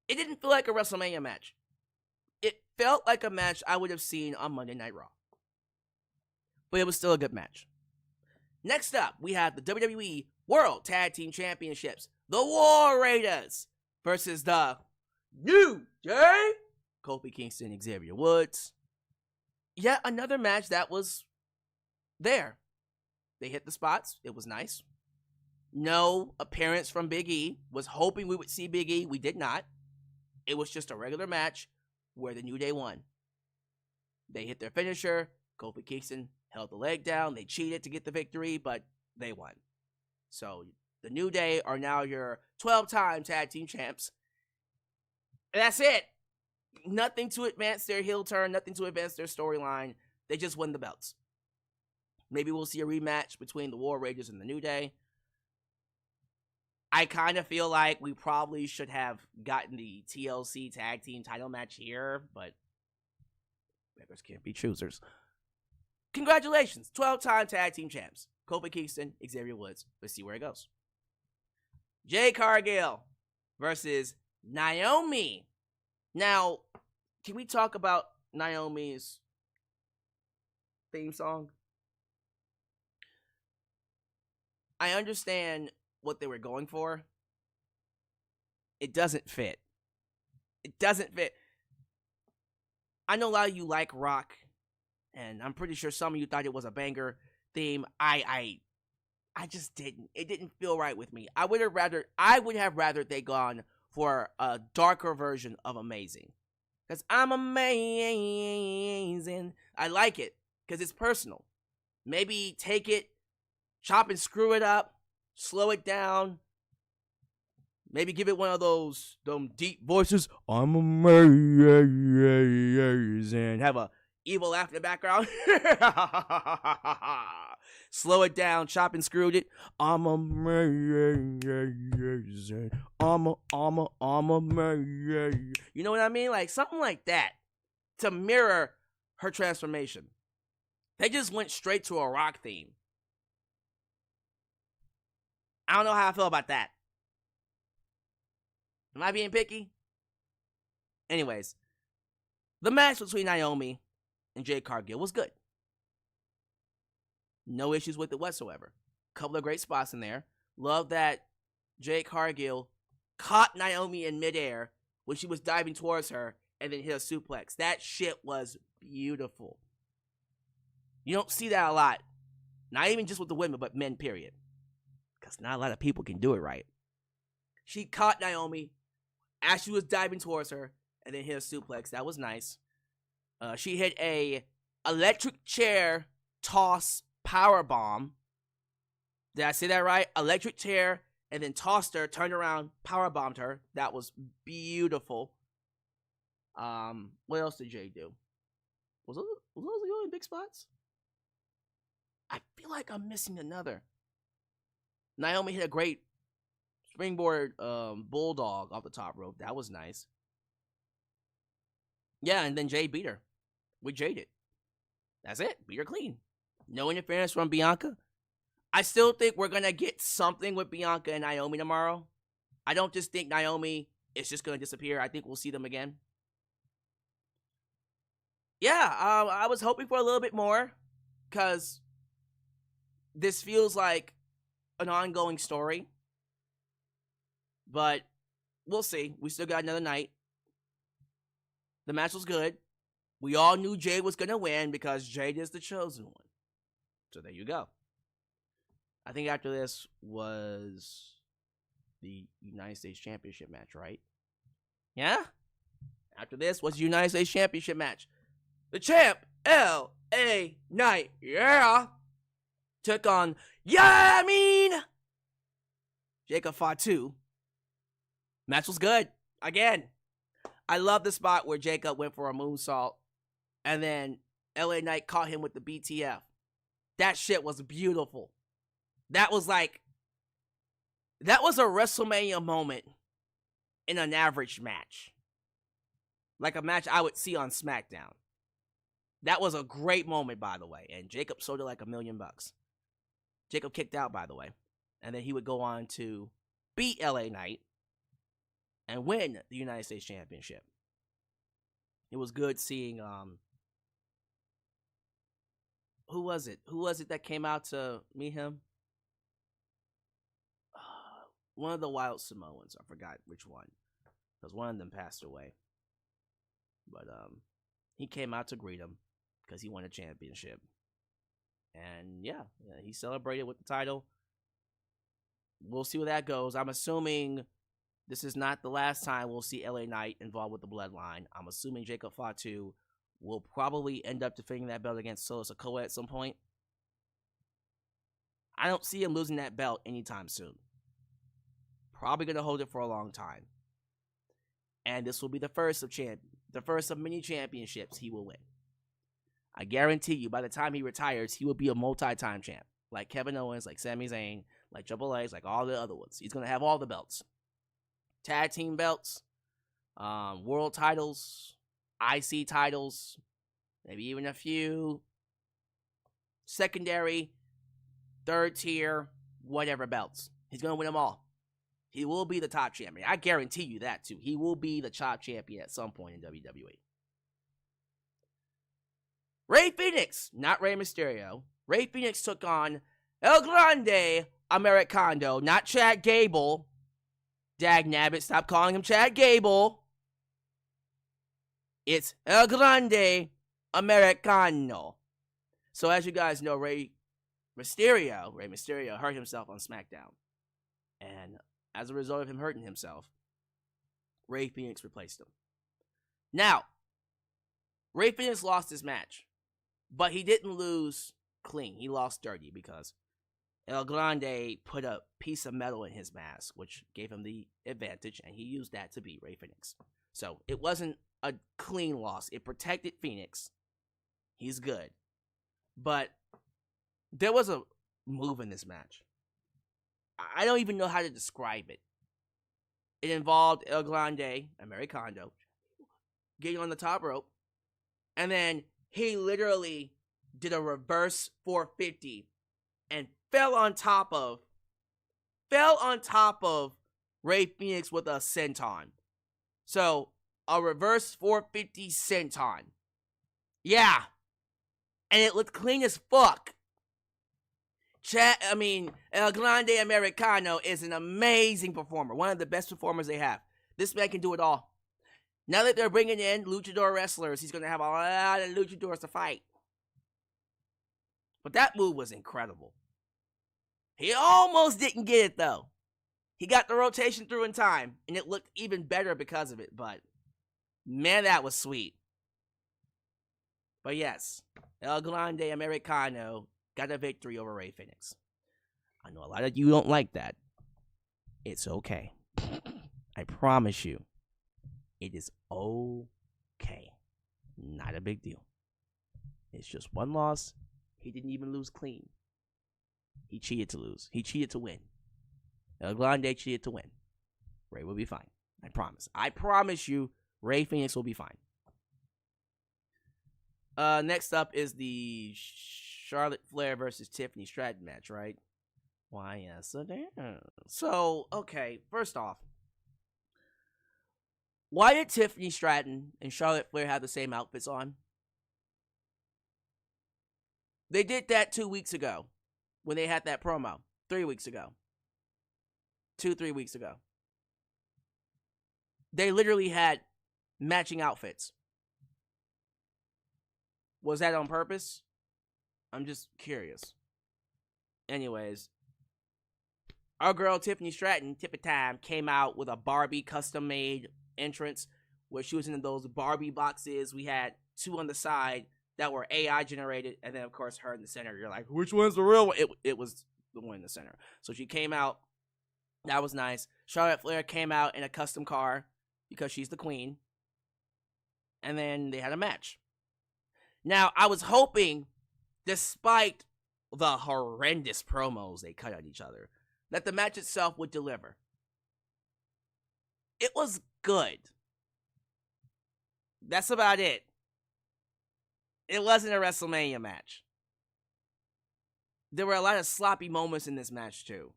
it didn't feel like a WrestleMania match. It felt like a match I would have seen on Monday Night Raw. But it was still a good match. Next up, we have the WWE World Tag Team Championships. The War Raiders versus the New Day, Kofi Kingston and Xavier Woods. Yet another match that was there. They hit the spots. It was nice. No appearance from Big E. Was hoping we would see Big E. We did not. It was just a regular match where the New Day won. They hit their finisher. Kofi Kingston held the leg down. They cheated to get the victory, but they won. So the New Day are now your 12-time tag team champs. And that's it. Nothing to advance their heel turn. Nothing to advance their storyline. They just won the belts. Maybe we'll see a rematch between the War Raiders and the New Day. I kind of feel like we probably should have gotten the TLC tag team title match here, but beggars can't be choosers. Congratulations, 12-time tag team champs. Kofi Kingston, Xavier Woods. Let's see where it goes. Jade Cargill versus Naomi. Now, can we talk about Naomi's theme song? I understand what they were going for. It doesn't fit. It doesn't fit. I know a lot of you like rock, and I'm pretty sure some of you thought it was a banger theme. I just didn't. It didn't feel right with me. I would have rather they gone for a darker version of Amazing. Because I'm amazing. I like it because it's personal. Maybe take it, chop and screw it up, slow it down. Maybe give it one of those deep voices. I'm amazing. Have a evil laugh in the background. Slow it down, chop and screwed it. I'm amazing. I'm amazing. You know what I mean? Like something like that to mirror her transformation. They just went straight to a rock theme. I don't know how I feel about that. Am I being picky? Anyways, the match between Naomi and Jade Cargill was good. No issues with it whatsoever. Couple of great spots in there. Love that Jade Cargill caught Naomi in midair when she was diving towards her and then hit a suplex. That shit was beautiful. You don't see that a lot. Not even just with the women, but men, period. Because not a lot of people can do it right. She caught Naomi as she was diving towards her and then hit a suplex. That was nice. She hit a electric chair toss power bomb. Did I say that right? Electric chair and then tossed her, turned around, power bombed her. That was beautiful. What else did Jay do? Was those the only big spots? I feel like I'm missing another. Naomi hit a great springboard bulldog off the top rope. That was nice. Yeah, and then Jay beat her. We Jaded. That's it. Beat her clean. No interference from Bianca. I still think we're going to get something with Bianca and Naomi tomorrow. I don't just think Naomi is just going to disappear. I think we'll see them again. Yeah, I was hoping for a little bit more because this feels like an ongoing story. But we'll see. We still got another night. The match was good. We all knew Jade was going to win because Jade is the chosen one. So there you go. I think after this was the United States Championship match, right? Yeah? After this was the United States Championship match. The champ, L.A. Knight, yeah, took on, Jacob Fatu. Match was good. Again, I love the spot where Jacob went for a moonsault and then LA Knight caught him with the BTF. That shit was beautiful. That was a WrestleMania moment in an average match. Like a match I would see on SmackDown. That was a great moment, by the way. And Jacob sold it like $1 million. Jacob kicked out, by the way. And then he would go on to beat LA Knight and win the United States Championship. It was good seeing, who was it? Who was it that came out to meet him? One of the Wild Samoans. I forgot which one. Because one of them passed away. But he came out to greet him because he won a championship. And yeah, he celebrated with the title. We'll see where that goes. I'm assuming this is not the last time we'll see LA Knight involved with the Bloodline. I'm assuming Jacob Fatu will probably end up defending that belt against Solo Sikoa at some point. I don't see him losing that belt anytime soon. Probably going to hold it for a long time. And this will be the first of many championships he will win. I guarantee you, by the time he retires, he will be a multi-time champ. Like Kevin Owens, like Sami Zayn, like Triple H, like all the other ones. He's going to have all the belts. Tag team belts, world titles, IC titles, maybe even a few secondary third tier, whatever belts. He's going to win them all. He will be the top champion. I guarantee you that, too. He will be the top champion at some point in WWE. Rey Fenix, not Rey Mysterio. Rey Fenix took on El Grande Americano, not Chad Gable. Dagnabbit, stop calling him Chad Gable. It's El Grande Americano. So as you guys know, Rey Mysterio hurt himself on SmackDown. And as a result of him hurting himself, Rey Fenix replaced him. Now, Rey Fenix lost his match, but he didn't lose clean. He lost dirty because El Grande put a piece of metal in his mask, which gave him the advantage, and he used that to beat Rey Fenix. So it wasn't a clean loss. It protected Fenix. He's good. But there was a move in this match. I don't even know how to describe it. It involved El Grande Americano getting on the top rope, and then he literally did a reverse 450 and fell on top of Rey Fenix with a senton. So a reverse 450 senton. Yeah. And it looked clean as fuck. El Grande Americano is an amazing performer. One of the best performers they have. This man can do it all. Now that they're bringing in luchador wrestlers, he's going to have a lot of luchadors to fight. But that move was incredible. He almost didn't get it, though. He got the rotation through in time, and it looked even better because of it. But, man, that was sweet. But yes, El Grande Americano got a victory over Rey Fenix. I know a lot of you don't like that. It's okay. I promise you, it is okay. Not a big deal. It's just one loss. He didn't even lose clean. He cheated to lose. He cheated to win. El Grande cheated to win. Rey will be fine. I promise. I promise you, Rey Fenix will be fine. Next up is the Charlotte Flair versus Tiffany Stratton match, right? Why, yes, So, okay, first off, why did Tiffany Stratton and Charlotte Flair have the same outfits on? They did that 2 weeks ago when they had that promo. 3 weeks ago. 3 weeks ago. They literally had matching outfits. Was that on purpose? I'm just curious. Anyways, our girl Tiffany Stratton, Tippy Time, came out with a Barbie custom-made entrance where she was in those Barbie boxes. We had two on the side that were AI generated, and then of course her in the center. You're like, which one's the real one? It was the one in the center. So she came out. That was nice. Charlotte Flair came out in a custom car because she's the queen. And then they had a match. Now, I was hoping, despite the horrendous promos they cut on each other, that the match itself would deliver. It was good. That's about it. It wasn't a WrestleMania match. There were a lot of sloppy moments in this match, too.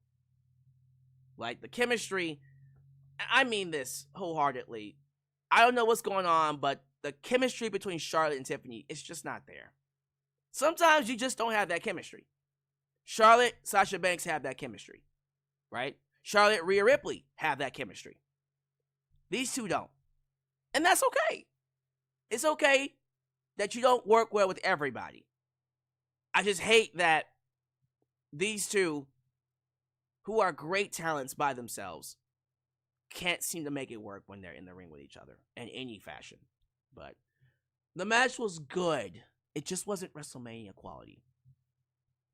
Like, the chemistry, I mean this wholeheartedly. I don't know what's going on, but the chemistry between Charlotte and Tiffany is just not there. Sometimes you just don't have that chemistry. Charlotte, Sasha Banks have that chemistry, right? Charlotte, Rhea Ripley have that chemistry. These two don't. And that's okay. It's okay that you don't work well with everybody. I just hate that these two, who are great talents by themselves, can't seem to make it work when they're in the ring with each other in any fashion. But the match was good. It just wasn't WrestleMania quality.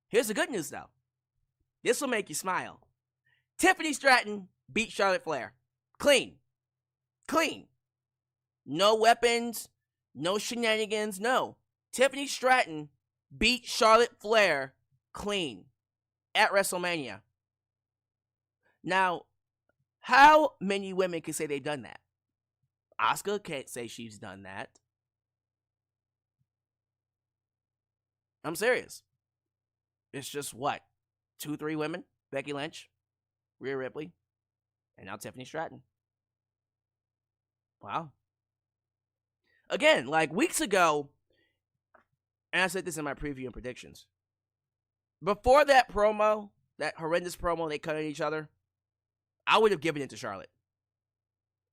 Here's the good news, though. This will make you smile. Tiffany Stratton beat Charlotte Flair. Clean. Clean. No weapons. No shenanigans. No. Tiffany Stratton beat Charlotte Flair clean at WrestleMania. Now, how many women can say they've done that? Asuka can't say she's done that. I'm serious. It's just what? 2-3 women: Becky Lynch, Rhea Ripley, and now Tiffany Stratton. Wow. Again, like weeks ago, and I said this in my preview and predictions, before that promo, that horrendous promo they cut at each other, I would have given it to Charlotte.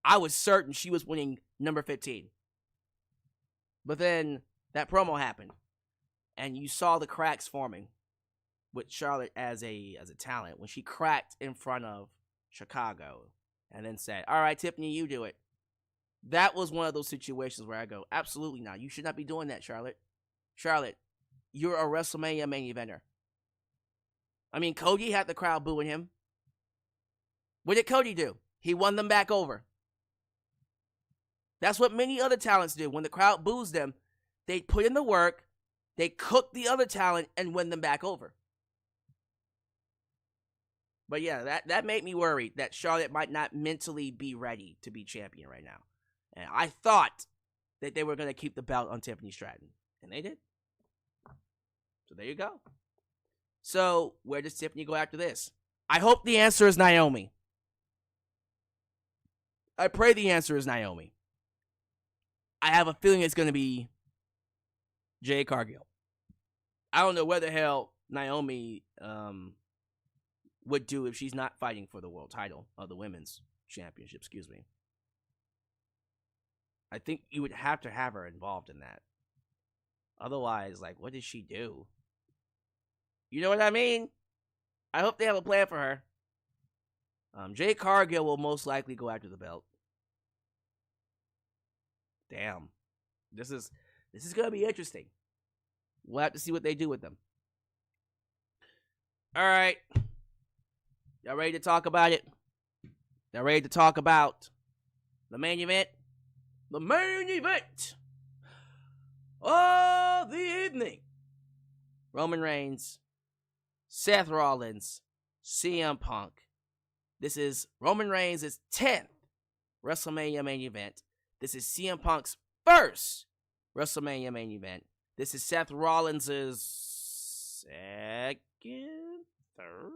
I was certain she was winning number 15. But then that promo happened, and you saw the cracks forming with Charlotte as a talent when she cracked in front of Chicago and then said, "All right, Tiffany, you do it." That was one of those situations where I go, absolutely not. You should not be doing that, Charlotte. Charlotte, you're a WrestleMania main eventer. I mean, Cody had the crowd booing him. What did Cody do? He won them back over. That's what many other talents do. When the crowd boos them, they put in the work, they cook the other talent, and win them back over. But yeah, that made me worried that Charlotte might not mentally be ready to be champion right now. And I thought that they were going to keep the belt on Tiffany Stratton. And they did. So there you go. So where does Tiffany go after this? I hope the answer is Naomi. I pray the answer is Naomi. I have a feeling it's going to be Jade Cargill. I don't know what the hell Naomi would do if she's not fighting for the world title, or the women's championship, excuse me. I think you would have to have her involved in that. Otherwise, like, what does she do? You know what I mean? I hope they have a plan for her. Jade Cargill will most likely go after the belt. Damn. This is gonna be interesting. We'll have to see what they do with them. Alright. Y'all ready to talk about it? Y'all ready to talk about the main event? The main event of the evening. Roman Reigns, Seth Rollins, CM Punk. This is Roman Reigns' 10th WrestleMania main event. This is CM Punk's first WrestleMania main event. This is Seth Rollins' second, third?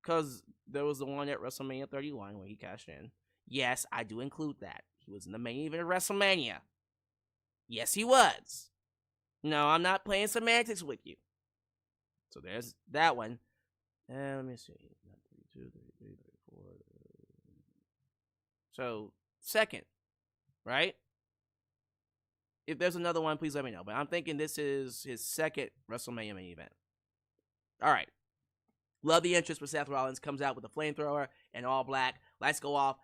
Because there was the one at WrestleMania 31 where he cashed in. Yes, I do include that. He was in the main event of WrestleMania. Yes, he was. No, I'm not playing semantics with you. So there's that one. And let me see. 32, 33, 34. So, second, right? If there's another one, please let me know. But I'm thinking this is his second WrestleMania main event. All right. Love the entrance with Seth Rollins. Comes out with a flamethrower and all black. Lights go off.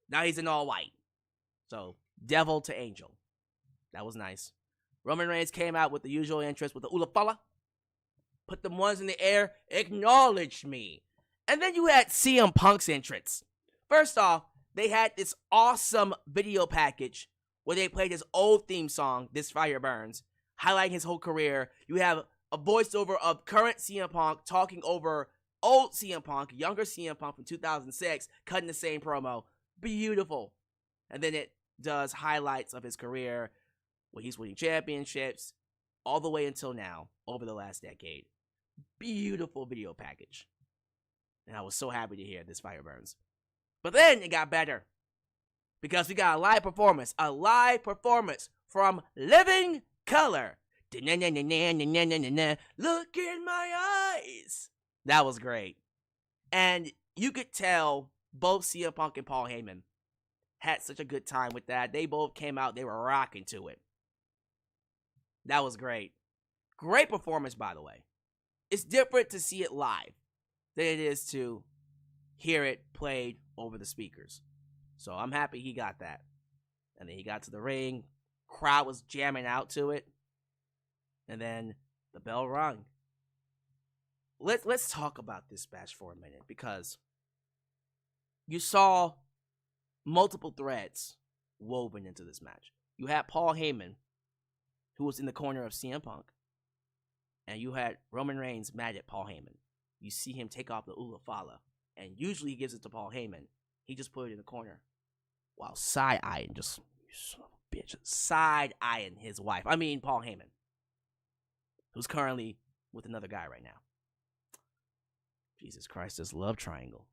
Now he's in all white. So, devil to angel. That was nice. Roman Reigns came out with the usual entrance with the Ulafala. Put them ones in the air. Acknowledge me. And then you had CM Punk's entrance. First off, they had this awesome video package where they played his old theme song, This Fire Burns, highlighting his whole career. You have a voiceover of current CM Punk talking over old CM Punk, younger CM Punk from 2006, cutting the same promo. Beautiful. And then it does highlights of his career where he's winning championships all the way until now, over the last decade. Beautiful video package. And I was so happy to hear This Fire Burns. But then it got better. Because we got a live performance from Living Color. Look in my eyes. That was great. And you could tell both CM Punk and Paul Heyman had such a good time with that. They both came out, they were rocking to it. That was great. Great performance, by the way. It's different to see it live than it is to hear it played over the speakers. So I'm happy he got that. And then he got to the ring. Crowd was jamming out to it. And then the bell rung. Let's talk about this match for a minute, because you saw multiple threads woven into this match. You had Paul Heyman, who was in the corner of CM Punk, and you had Roman Reigns mad at Paul Heyman. You see him take off the Ulafala, and usually he gives it to Paul Heyman. He just put it in the corner while side-eyeing, just, you son of a bitch, side-eyeing his wife. I mean, Paul Heyman, who's currently with another guy right now. Jesus Christ, this love triangle.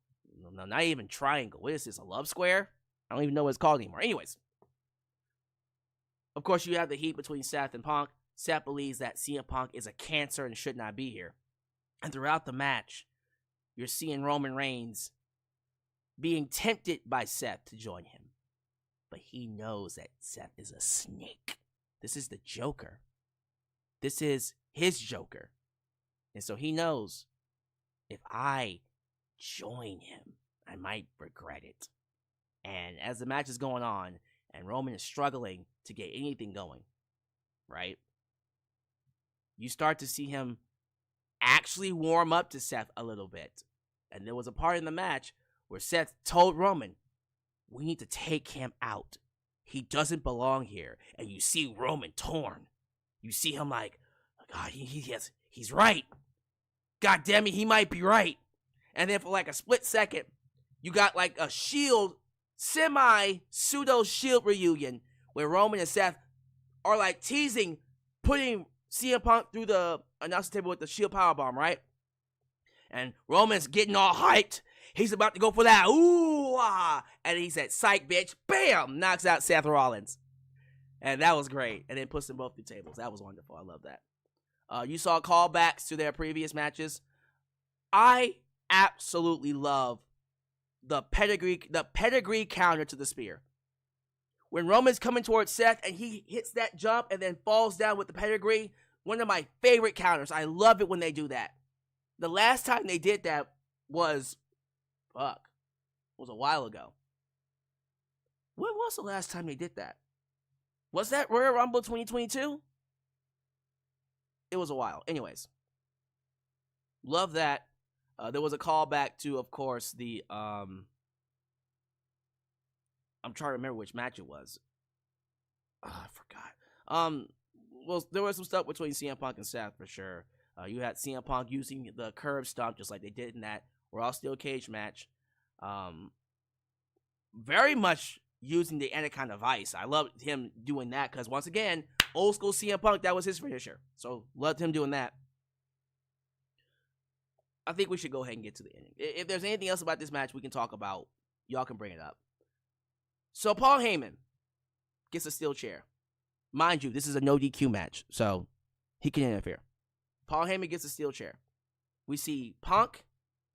No, not even triangle. What is this, a love square? I don't even know what it's called anymore. Anyways. Of course, you have the heat between Seth and Punk. Seth believes that CM Punk is a cancer and should not be here. And throughout the match, you're seeing Roman Reigns being tempted by Seth to join him. But he knows that Seth is a snake. This is the Joker. This is his Joker. And so he knows, if I join him, I might regret it. And as the match is going on, and Roman is struggling to get anything going, right? You start to see him actually warm up to Seth a little bit. And there was a part in the match where Seth told Roman, we need to take him out. He doesn't belong here. And you see Roman torn. You see him like, God, he's right. God damn it, he might be right. And then for like a split second, you got like a Shield, pseudo Shield reunion where Roman and Seth are like teasing, putting CM Punk through the announcer table with the Shield powerbomb, right? And Roman's getting all hyped. He's about to go for that. Ooh, ah. And he said, psych, bitch. Bam! Knocks out Seth Rollins. And that was great. And then puts them both through tables. That was wonderful. I love that. You saw callbacks to their previous matches. I absolutely love the pedigree counter to the spear. When Roman's coming towards Seth and he hits that jump and then falls down with the pedigree, one of my favorite counters. I love it when they do that. The last time they did that was, it was a while ago. When was the last time they did that? Was that Royal Rumble 2022? It was a while. Anyways. Love that. There was a callback to, of course, the, I'm trying to remember which match it was. I forgot. Well, there was some stuff between CM Punk and Seth for sure. You had CM Punk using the curb stomp just like they did in that Raw Steel Cage match. Very much using the Anaconda Vice. I loved him doing that because, once again, old school CM Punk, that was his finisher. So, loved him doing that. I think we should go ahead and get to the ending. If there's anything else about this match we can talk about, y'all can bring it up. So, Paul Heyman gets a steel chair. Mind you, this is a no DQ match, so he can interfere. Paul Heyman gets a steel chair. We see Punk.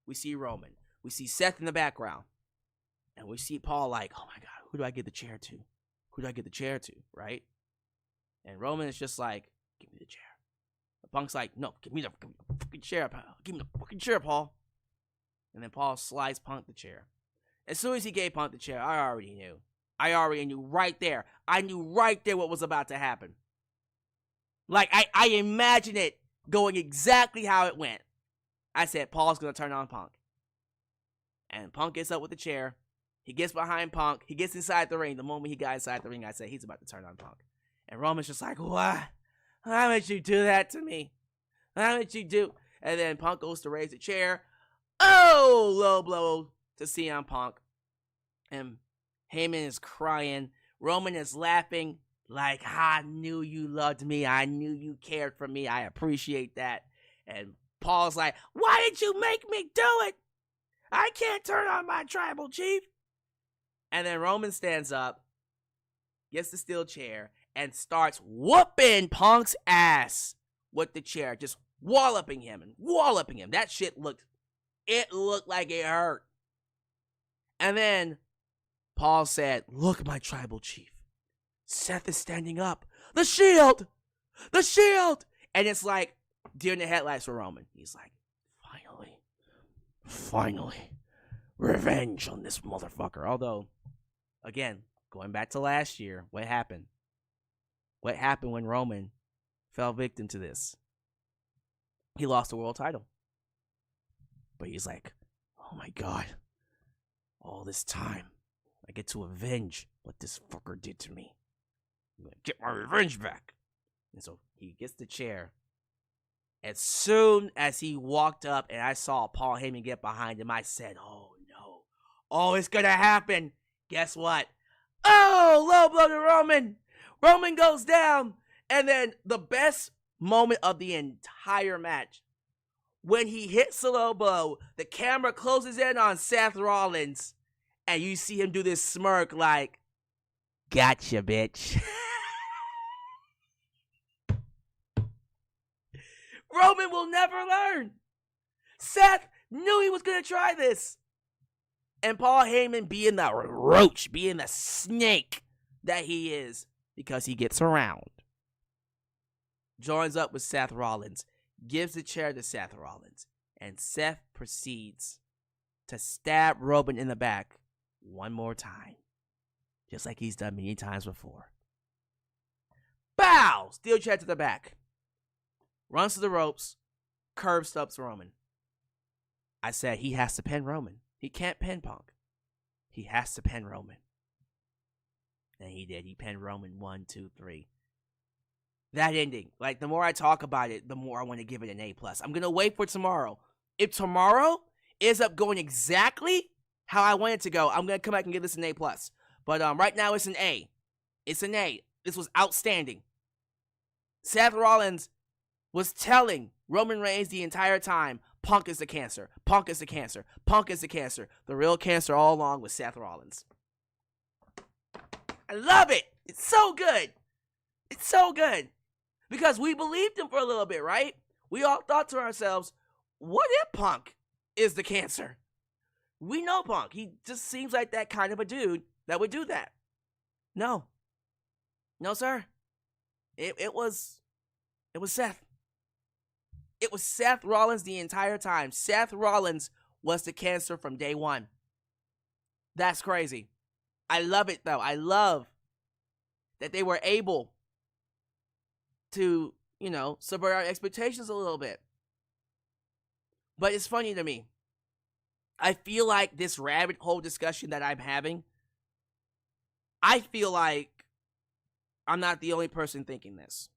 We see Roman. We see Seth in the background. And we see Paul like, oh my God, who do I get the chair to? Who do I get the chair to, right? And Roman is just like, give me the chair. Punk's like, no, give me the fucking chair, Paul. Give me the fucking chair, Paul. And then Paul slides Punk the chair. As soon as he gave Punk the chair, I already knew. Right there. I knew right there what was about to happen. Like, I imagined it going exactly how it went. I said, Paul's going to turn on Punk. And Punk gets up with the chair. He gets behind Punk. He gets inside the ring. The moment he got inside the ring, I said, he's about to turn on Punk. And Roman's just like, what? How would you do that to me? How would you do? And then Punk goes to raise the chair. Oh, low blow to CM Punk. And Heyman is crying. Roman is laughing like, I knew you loved me. I knew you cared for me. I appreciate that. And Paul's like, why did you make me do it? I can't turn on my tribal chief. And then Roman stands up, gets the steel chair, and starts whooping Punk's ass with the chair. Just walloping him. That shit looked like it hurt. And then Paul said, look, my tribal chief. Seth is standing up. The shield! And it's like, deer in the headlights for Roman. He's like, finally, revenge on this motherfucker. Although, again, going back to last year, what happened? What happened when Roman fell victim to this? He lost the world title. But he's like, oh my God, all this time, I get to avenge what this fucker did to me. I'm gonna get my revenge back. And so he gets the chair. As soon as he walked up and I saw Paul Heyman get behind him, I said, oh no. Oh, it's gonna happen. Guess what? Oh, low blow to Roman. Roman goes down. And then the best moment of the entire match when he hits the low blow, the camera closes in on Seth Rollins, and you see him do this smirk like, gotcha, bitch. Roman will never learn. Seth knew he was going to try this. And Paul Heyman, being the roach, being the snake that he is, because he gets around, joins up with Seth Rollins, gives the chair to Seth Rollins, and Seth proceeds to stab Roman in the back one more time, just like he's done many times before. Bow! Steel chair to the back. Runs to the ropes, curb stomps Roman. I said he has to pin Roman. He can't pin Punk. He has to pin Roman. And he did. He pinned Roman 1, 2, 3. That ending, like, the more I talk about it, the more I want to give it an A+. I'm going to wait for tomorrow. If tomorrow ends up going exactly how I want it to go, I'm going to come back and give this an A+. But right now it's an A. It's an A. This was outstanding. Seth Rollins was telling Roman Reigns the entire time, Punk is the cancer. Punk is the cancer. Punk is the cancer. The real cancer all along was Seth Rollins. I love it. It's so good. It's so good. Because we believed him for a little bit, right? We all thought to ourselves, what if Punk is the cancer? We know Punk. He just seems like that kind of a dude that would do that. No. No, sir. It was Seth. It was Seth Rollins the entire time. Seth Rollins was the cancer from day one. That's crazy. I love it, though. I love that they were able to, subvert our expectations a little bit. But it's funny to me. I feel like this rabbit hole discussion that I'm having, I feel like I'm not the only person thinking this.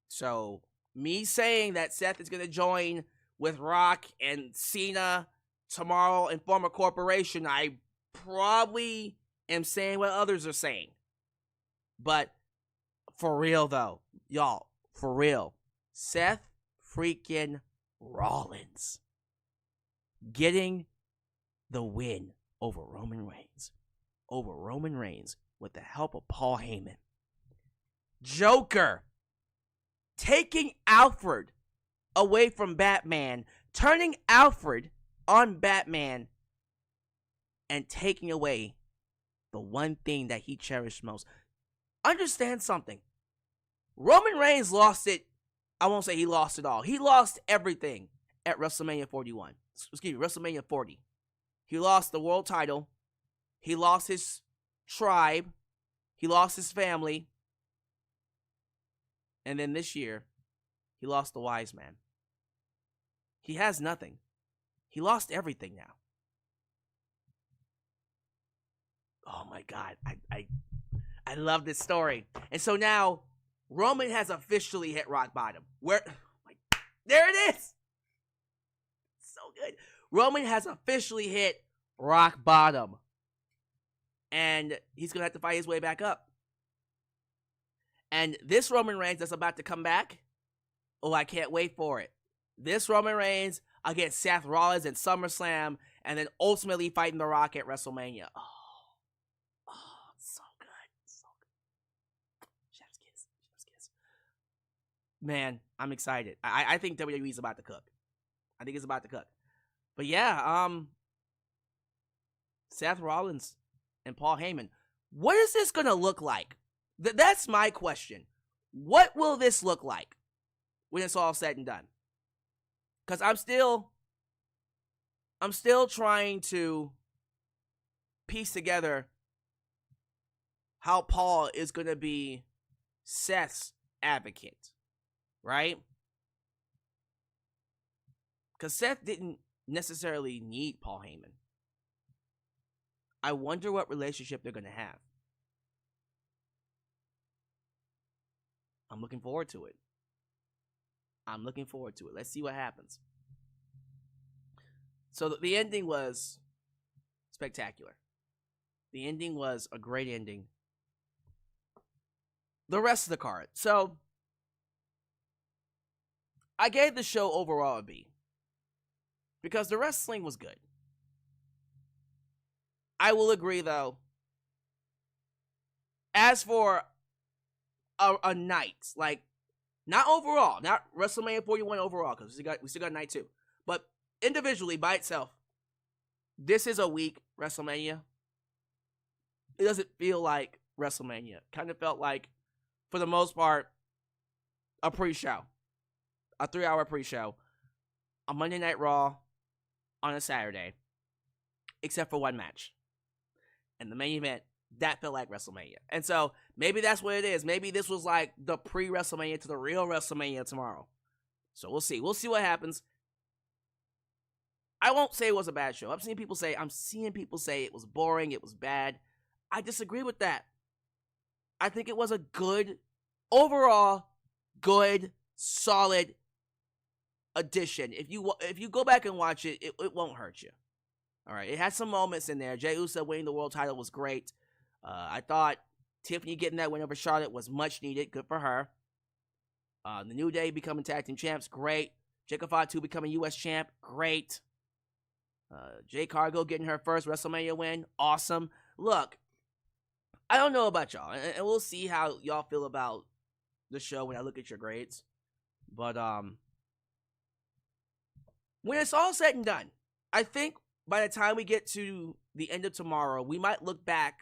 So, me saying that Seth is going to join with Rock and Cena tomorrow and form a corporation, I probably am saying what others are saying. But for real, though, y'all, for real, Seth freaking Rollins getting the win over Roman Reigns. Over Roman Reigns with the help of Paul Heyman. Joker taking Alfred away from Batman, turning Alfred on Batman, and taking away the one thing that he cherished most. Understand something. Roman Reigns lost it. I won't say he lost it all. He lost everything at WrestleMania 41. Excuse me, WrestleMania 40. He lost the world title. He lost his tribe. He lost his family. And then this year, he lost the wise man. He has nothing. He lost everything now. Oh my God. I love this story. And so now, Roman has officially hit rock bottom. There it is! So good. Roman has officially hit rock bottom. And he's going to have to fight his way back up. And this Roman Reigns that's about to come back, oh, I can't wait for it. This Roman Reigns against Seth Rollins at SummerSlam, and then ultimately fighting The Rock at WrestleMania. Oh, so good. So good. Chef's kiss. Chef's kiss. Man, I'm excited. I think WWE's about to cook. I think it's about to cook. But yeah, Seth Rollins and Paul Heyman. What is this going to look like? That's my question. What will this look like when it's all said and done? Because I'm still trying to piece together how Paul is going to be Seth's advocate, right? Because Seth didn't necessarily need Paul Heyman. I wonder what relationship they're going to have. I'm looking forward to it. Let's see what happens. So the ending was spectacular. The ending was a great ending. The rest of the card. So I gave the show overall a B. because the wrestling was good. I will agree, though. As for a night, like, not overall, not WrestleMania 41 overall, because we still got night 2, but individually by itself, this is a weak WrestleMania. It doesn't feel like WrestleMania. Kind of felt like, for the most part, a pre-show, a 3-hour pre-show, a Monday Night Raw on a Saturday, except for one match. And the main event, that felt like WrestleMania. And so, maybe that's what it is. Maybe this was like the pre-WrestleMania to the real WrestleMania tomorrow. So we'll see. We'll see what happens. I won't say it was a bad show. I'm seeing people say it was boring, it was bad. I disagree with that. I think it was a good, overall, good, solid addition. If you go back and watch it, it won't hurt you. All right, it had some moments in there. Jey Uso winning the world title was great. I thought Tiffany getting that win over Charlotte was much needed. Good for her. The New Day becoming tag team champs, great. Jacob Fatu becoming U.S. champ, great. Jade Cargill getting her first WrestleMania win, awesome. Look, I don't know about y'all, and we'll see how y'all feel about the show when I look at your grades. But when it's all said and done, I think by the time we get to the end of tomorrow, we might look back.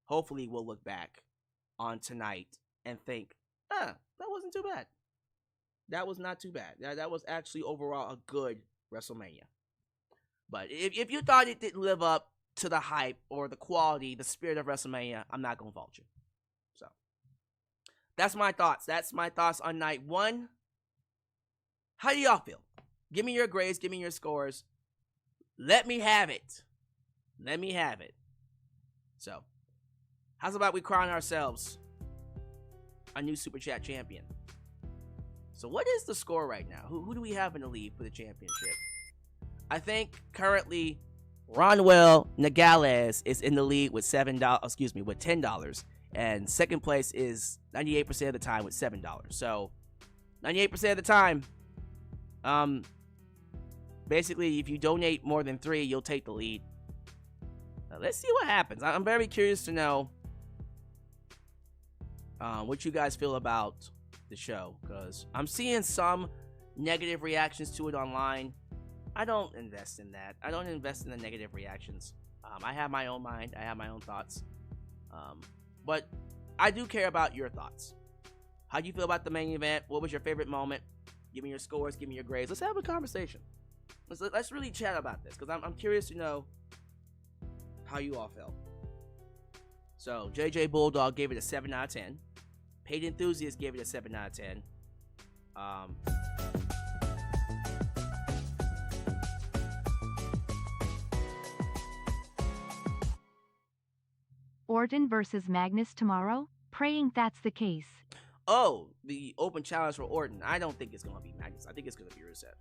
Hopefully, we'll look back on tonight and think, that wasn't too bad. That was not too bad. That was actually overall a good WrestleMania. But if you thought it didn't live up to the hype or the quality, the spirit of WrestleMania, I'm not going to fault you. So, that's my thoughts. That's my thoughts on night 1. How do y'all feel? Give me your grades. Give me your scores. Let me have it. Let me have it. So, how's about we crown ourselves a new Super Chat champion? So, what is the score right now? Who do we have in the lead for the championship? I think currently Ronwell Nogales is in the lead with $10, and second place is 98% of the time with $7. So 98% of the time, basically, if you donate more than 3, you'll take the lead. Now, let's see what happens. I'm very curious to know what you guys feel about the show, because I'm seeing some negative reactions to it online. I don't invest in that. I don't invest in the negative reactions. I have my own mind. I have my own thoughts. But I do care about your thoughts. How do you feel about the main event? What was your favorite moment? Give me your scores. Give me your grades. Let's have a conversation. Let's really chat about this, because I'm curious to know how you all felt. So, JJ Bulldog gave it a 7 out of 10. Paid Enthusiast gave it a 7 out of 10. Orton versus Magnus tomorrow? Praying that's the case. Oh, the open challenge for Orton. I don't think it's going to be Magnus. I think it's going to be Rusev.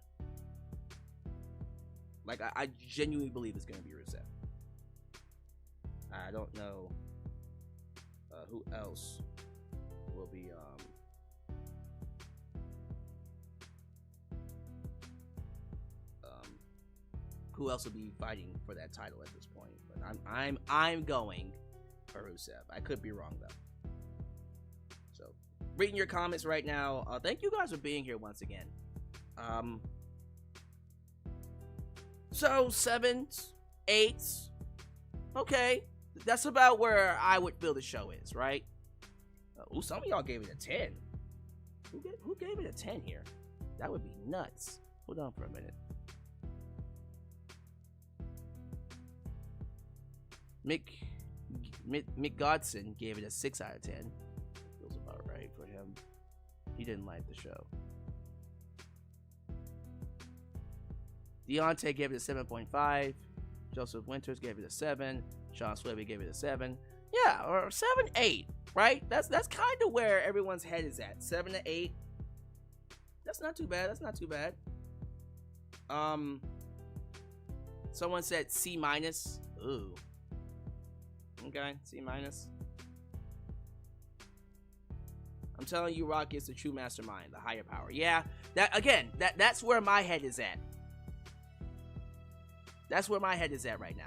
Like, I genuinely believe it's going to be Rusev. I don't know who else will be who else will be fighting for that title at this point. But I'm going for Rusev. I could be wrong though. So, reading your comments right now. Thank you guys for being here once again. So 7s, 8s. Okay, that's about where I would feel the show is, right? Some of y'all gave it a 10. Who gave it a 10 here? That would be nuts. Hold on for a minute. Mick Godson gave it a 6 out of 10. Feels about right for him. He didn't like the show. Deontay gave it a 7.5. Joseph Winters gave it a 7. Sean Swaby gave it a 7. Yeah, or 7, 8, right? That's kind of where everyone's head is at. 7 to 8. That's not too bad. That's not too bad. Someone said C minus. Ooh. Okay, C minus. I'm telling you, Rock is the true mastermind, the higher power. Yeah, that's where my head is at. That's where my head is at right now.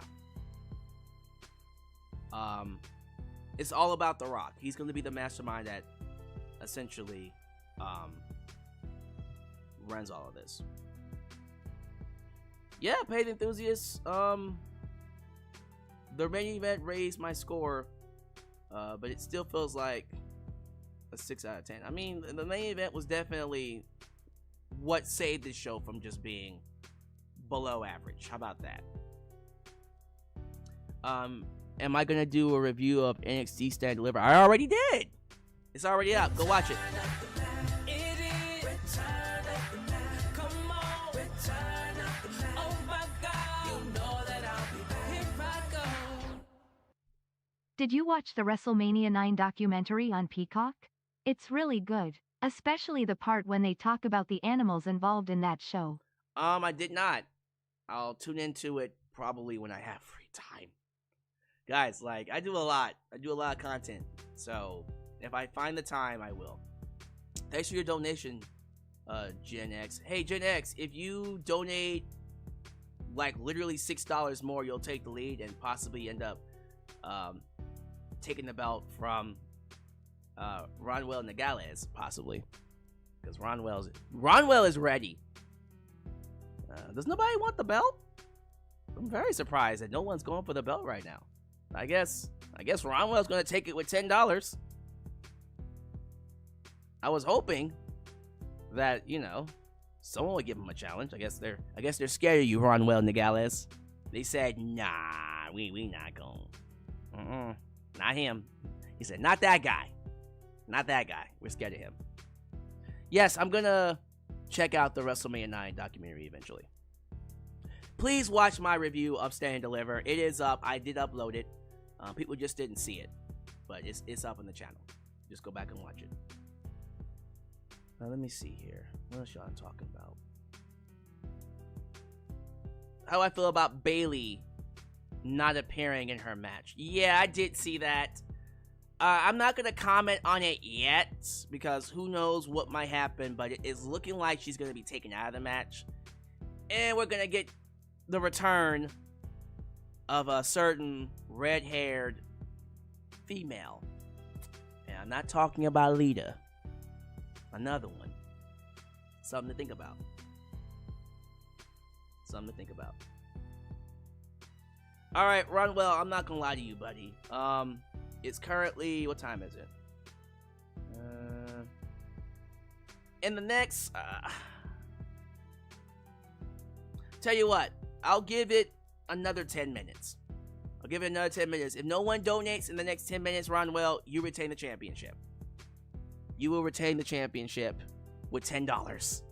It's all about The Rock. He's going to be the mastermind that essentially runs all of this. Yeah, paid enthusiasts. The main event raised my score, but it still feels like a 6 out of 10. I mean, the main event was definitely what saved this show from just being below average. How about that? Am I gonna do a review of NXT Stand and Deliver? I already did. It's already up. Go watch it. Did you watch the WrestleMania 9 documentary on Peacock? It's really good, especially the part when they talk about the animals involved in that show. I did not. I'll tune into it probably when I have free time. Guys, like, I do a lot of content, so if I find the time, I will. Thanks for your donation, Gen X. Hey, Gen X, if you donate like literally $6 more, you'll take the lead and possibly end up taking the belt from Ronwell Nogales, possibly, because Ronwell is ready. Does nobody want the belt? I'm very surprised that no one's going for the belt right now. I guess Ronwell's gonna take it with $10. I was hoping that, you know, someone would give him a challenge. I guess they're scared of you, Ronwell Nogales. They said, nah, we not going. Not him. He said, not that guy. Not that guy. We're scared of him. Yes, I'm gonna check out the WrestleMania 9 documentary eventually. Please watch my review of Stand and Deliver. It is up. I did upload it. People just didn't see it, but it's up on the channel. Just go back and watch it. Now let me see here. What else y'all talking about? How I feel about Bayley not appearing in her match. Yeah, I did see that. I'm not gonna comment on it yet because who knows what might happen, but it is looking like she's gonna be taken out of the match, and we're gonna get the return of a certain red-haired female. And I'm not talking about Lita. Another one. Something to think about. Something to think about. Alright, Ronwell, I'm not gonna lie to you, buddy. It's currently, what time is it? In the next, tell you what, I'll give it another 10 minutes. I'll give it another 10 minutes. If no one donates in the next 10 minutes, Ronwell, you retain the championship. You will retain the championship with $10.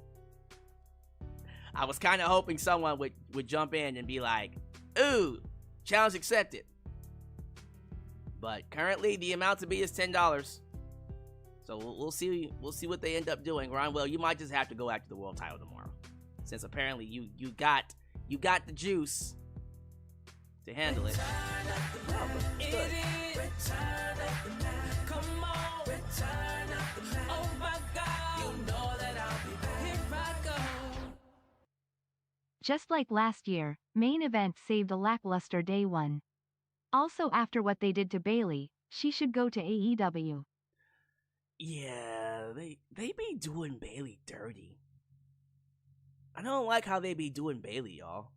I was kind of hoping someone would jump in and be like, ooh, challenge accepted. But currently, the amount to be is $10. So we'll see what they end up doing. Ronwell, you might just have to go after the world title tomorrow, since apparently you got the juice to handle it. Oh, but good. Just like last year, main event saved a lackluster day one. Also, after what they did to Bayley, she should go to AEW. Yeah, they be doing Bayley dirty. I don't like how they be doing Bayley, y'all.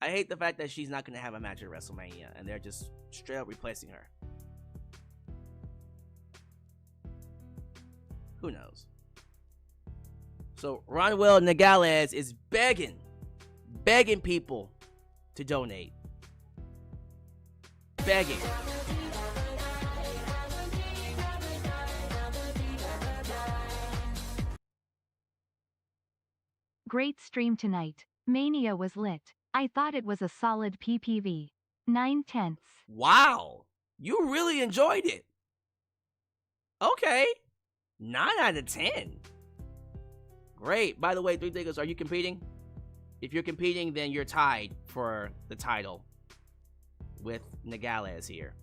I hate the fact that she's not going to have a match at WrestleMania, and they're just straight up replacing her. Who knows? So, Ronwell Nogales is begging people to donate. Begging. Great stream tonight. Mania was lit. I thought it was a solid PPV. 9/10. Wow. You really enjoyed it. Okay. 9 out of 10. Great. By the way, Three Thinkers, are you competing? If you're competing, then you're tied for the title with Nogales here.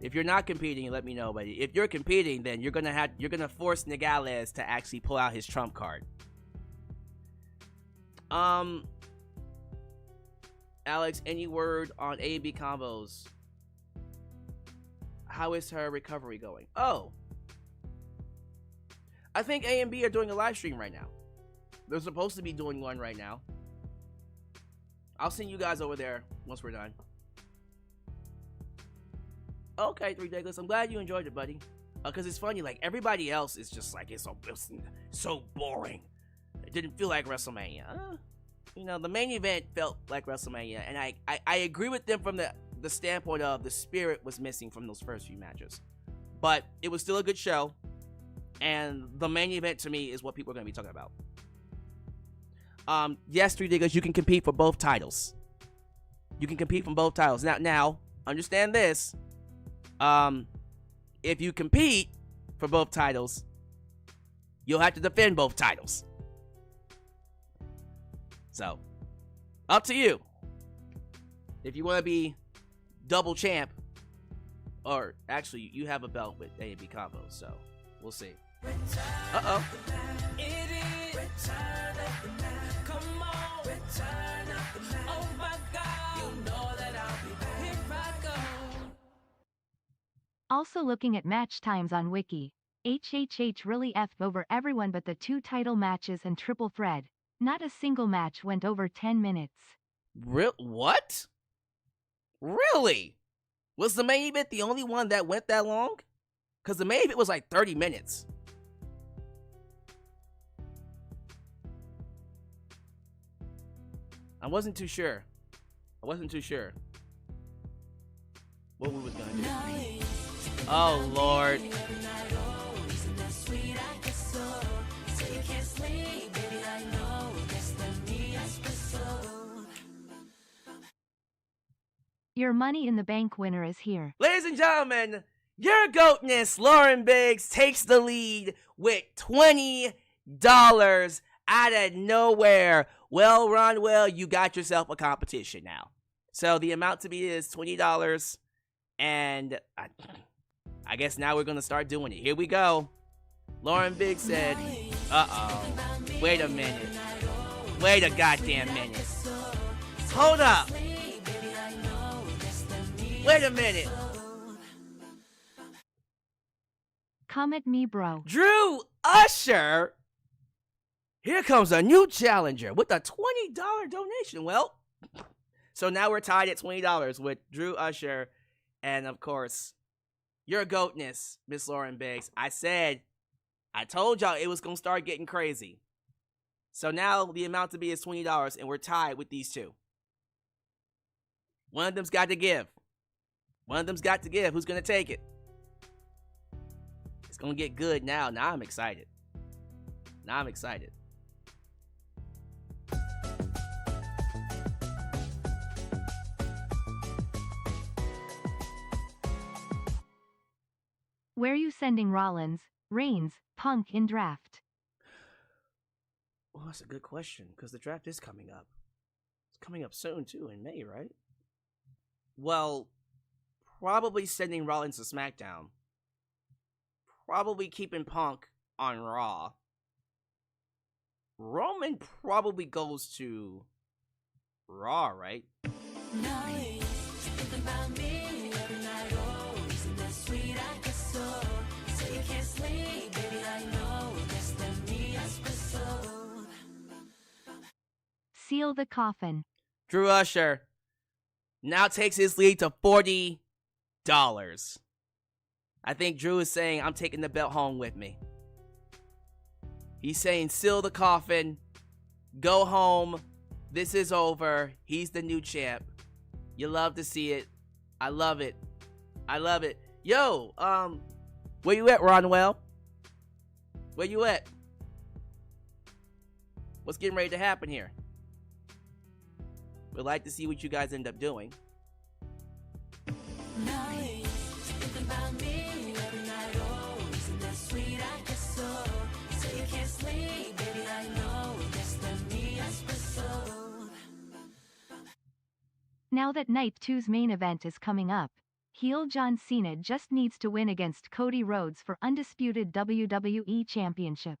If you're not competing, let me know. But if you're competing, then you're gonna force Nogales to actually pull out his trump card. Alyx, any word on A and B combos? How is her recovery going? Oh, I think A and B are doing a live stream right now. They're supposed to be doing one right now. I'll send you guys over there once we're done. Okay, 3 Douglas, I'm glad you enjoyed it, buddy. Because it's funny, like, everybody else is just like, it's so boring. It didn't feel like WrestleMania. You know, the main event felt like WrestleMania, and I agree with them from the standpoint of the spirit was missing from those first few matches. But it was still a good show, and the main event to me is what people are going to be talking about. Yes, 3 Diggers, you can compete for both titles. You can compete from both titles. Now, understand this. If you compete for both titles, you'll have to defend both titles. So, up to you. If you want to be double champ, or actually, you have a belt with A and B combos, so we'll see. Uh-oh. Come on, return of the man. Oh my God, you know that I'll be back. Here I go. Also looking at match times on Wiki, HHH really effed over everyone but the 2 title matches and triple threat. Not a single match went over 10 minutes. What? Really? Was the main event the only one that went that long? Because the main event was like 30 minutes. I wasn't too sure. What we was gonna do. Oh, Lord. Your Money in the Bank winner is here. Ladies and gentlemen, your goatness, Lauren Biggs, takes the lead with $20 out of nowhere. Well, Ronwell, you got yourself a competition now. So the amount to be is $20. And I guess now we're going to start doing it. Here we go. Lauren Biggs said, uh-oh. Wait a minute. Wait a goddamn minute. Hold up. Wait a minute. Come at me, bro. Drew Usher. Here comes a new challenger with a $20 donation. Well, so now we're tied at $20 with Drew Usher. And of course, your goatness, Miss Lauren Biggs. I told y'all it was going to start getting crazy. So now the amount to be is $20 and we're tied with these two. One of them's got to give. Who's going to take it? It's going to get good now. Now I'm excited. Where are you sending Rollins, Reigns, Punk in draft? Well, that's a good question, because the draft is coming up. It's coming up soon, too, in May, right? Well, probably sending Rollins to SmackDown. Probably keeping Punk on Raw. Roman probably goes to Raw, right? Seal the coffin. Drew Usher now takes his lead to $40. I think Drew is saying, I'm taking the belt home with me. He's saying, seal the coffin, go home, this is over, he's the new champ. You love to see it. I love it. Yo, where you at, Ronwell? Where you at? What's getting ready to happen here? We'd like to see what you guys end up doing. Now that Night 2's main event is coming up, heel John Cena just needs to win against Cody Rhodes for undisputed WWE Championship.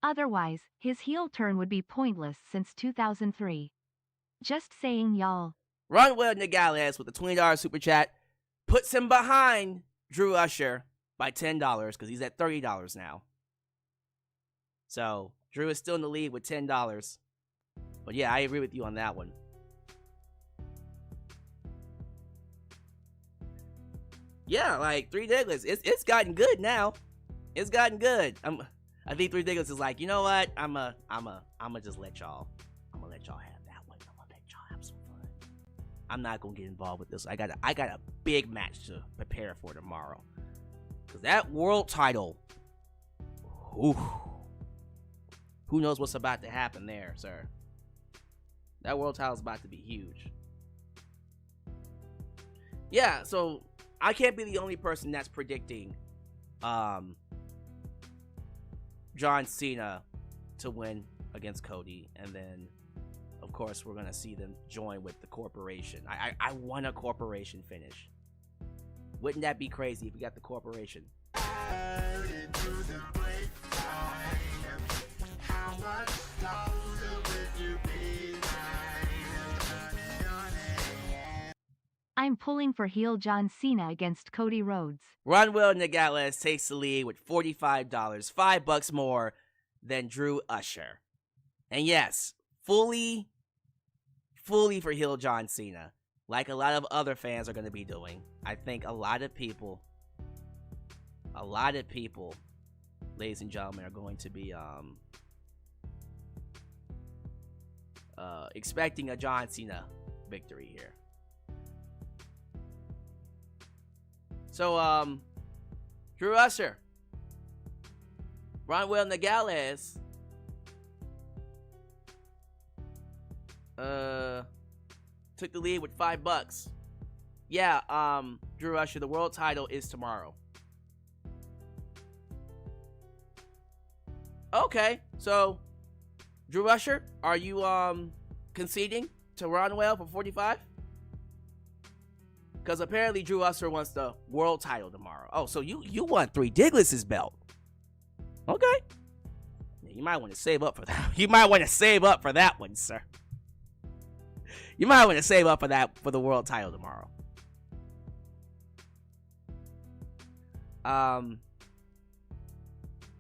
Otherwise, his heel turn would be pointless since 2003. Just saying, y'all. Ronwell Nogales with a $20 super chat puts him behind Drew Usher by $10 because he's at $30 now. So Drew is still in the lead with $10. But yeah, I agree with you on that one. Yeah, like Three Diglets, it's gotten good now. It's gotten good. I think Three Diglets is like, you know what? I'ma just let y'all. I'm gonna let y'all have that one. I'm gonna let y'all have some fun. I'm not gonna get involved with this. I got a big match to prepare for tomorrow. Cause that world title, who knows what's about to happen there, sir? That world title is about to be huge. Yeah, so I can't be the only person that's predicting John Cena to win against Cody, and then of course we're gonna see them join with the corporation. I want a corporation finish. Wouldn't that be crazy if we got the corporation? I'm pulling for heel John Cena against Cody Rhodes. Ronwell Nogales takes the lead with $45, $5 more than Drew Usher. And yes, fully for heel John Cena, like a lot of other fans are going to be doing. I think a lot of people, ladies and gentlemen, are going to be expecting a John Cena victory here. So, Drew Usher, Ronwell Nogales, took the lead with $5. Yeah, Drew Usher, the world title is tomorrow. Okay, so, Drew Usher, are you, conceding to Ronwell for 45? Because apparently Drew Usher wants the world title tomorrow. Oh, so you want Three Diglets' belt. Okay. Yeah, you might want to save up for that. You might want to save up for that one, sir. You might want to save up for the world title tomorrow.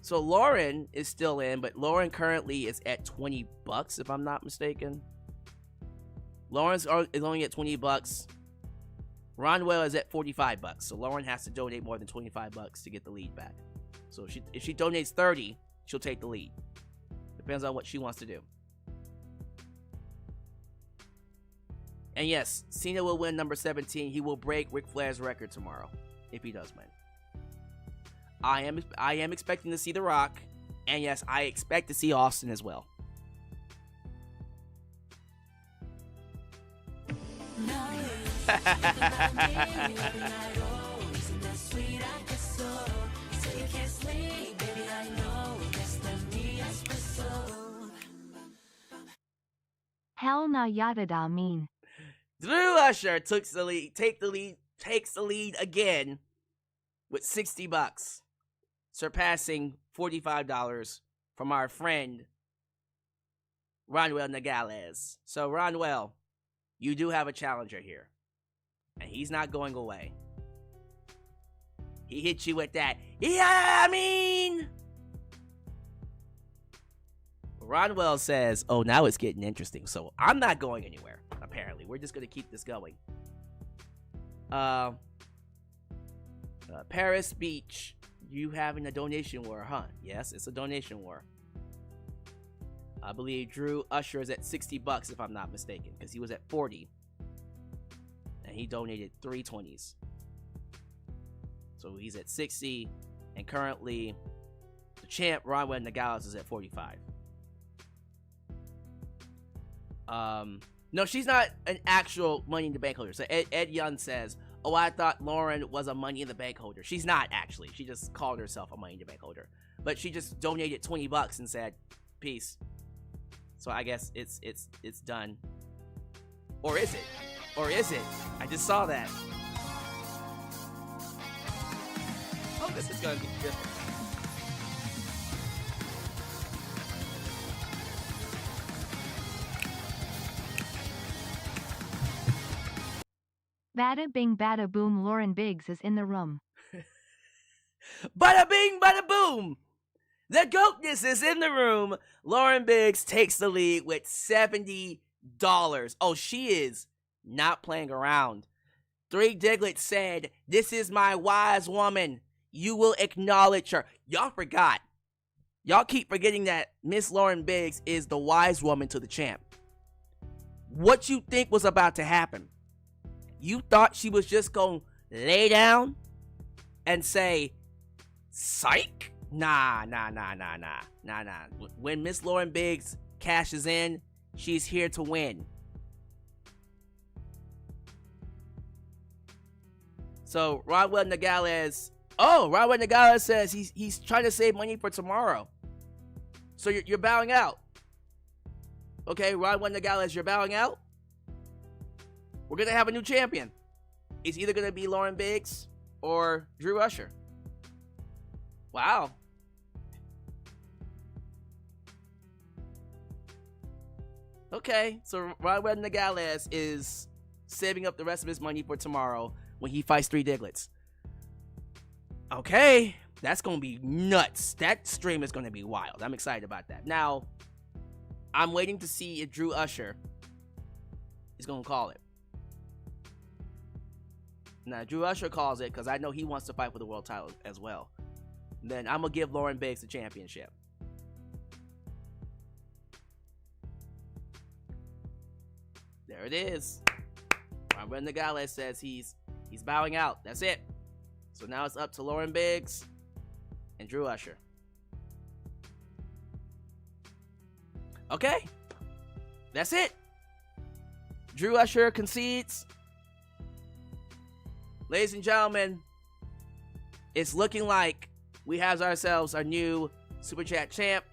So Lauren is still in, but Lauren currently is at $20, if I'm not mistaken. Lauren's is only at $20. Ronwell is at $45, so Lauren has to donate more than $25 to get the lead back. So if she donates $30, she'll take the lead. Depends on what she wants to do. And yes, Cena will win number 17. He will break Ric Flair's record tomorrow if he does win. I am expecting to see The Rock, and yes, I expect to see Austin as well. Hell nah yada da mean. Drew Usher takes the lead again with $60, surpassing $45 from our friend Ronwell Nogales. So Ronwell, you do have a challenger here, and he's not going away. He hit you with that, yeah, I mean. Ronwell says, oh, now it's getting interesting, so I'm not going anywhere, apparently. We're just going to keep this going. Paris Beach, you having a donation war, huh? Yes, it's a donation war. I believe Drew Usher is at $60, if I'm not mistaken, because he was at 40, and he donated 3 20s. So he's at 60, and currently the champ Ronwell Nogales is at 45. No, she's not an actual Money in the Bank holder. So Ed Young says, oh, I thought Lauren was a Money in the Bank holder. She's not actually. She just called herself a Money in the Bank holder. But she just donated $20 and said, peace. So I guess it's done. Or is it? Or is it? I just saw that. Oh, this is gonna be different. Bada bing bada boom, Lauren Biggs is in the room. Bada bing, bada boom. The GOATness is in the room. Lauren Biggs takes the lead with $70. Oh, she is not playing around. Three Diglett said, "This is my wise woman. You will acknowledge her." Y'all forgot. Y'all keep forgetting that Miss Lauren Biggs is the wise woman to the champ. What you think was about to happen? You thought she was just going to lay down and say, psych? Nah. When Miss Lauren Biggs cashes in, she's here to win. So Rodwell Nogales says he's trying to save money for tomorrow. So you're bowing out. Okay, Rodwell Nogales, you're bowing out. We're gonna have a new champion. It's either gonna be Lauren Biggs or Drew Usher. Wow. Okay, so Rodwell Nogales is saving up the rest of his money for tomorrow when he fights Three Digletts. Okay, that's gonna be nuts. That stream is gonna be wild. I'm excited about that. Now, I'm waiting to see if Drew Usher is gonna call it. Now, Drew Usher calls it because I know he wants to fight for the world title as well. Then I'm gonna give Lauren Biggs the championship. There it is. Rodwell Nogales says he's bowing out. That's it. So now it's up to Lauren Biggs and Drew Usher. Okay. That's it. Drew Usher concedes. Ladies and gentlemen, it's looking like we have ourselves our new Super Chat champ.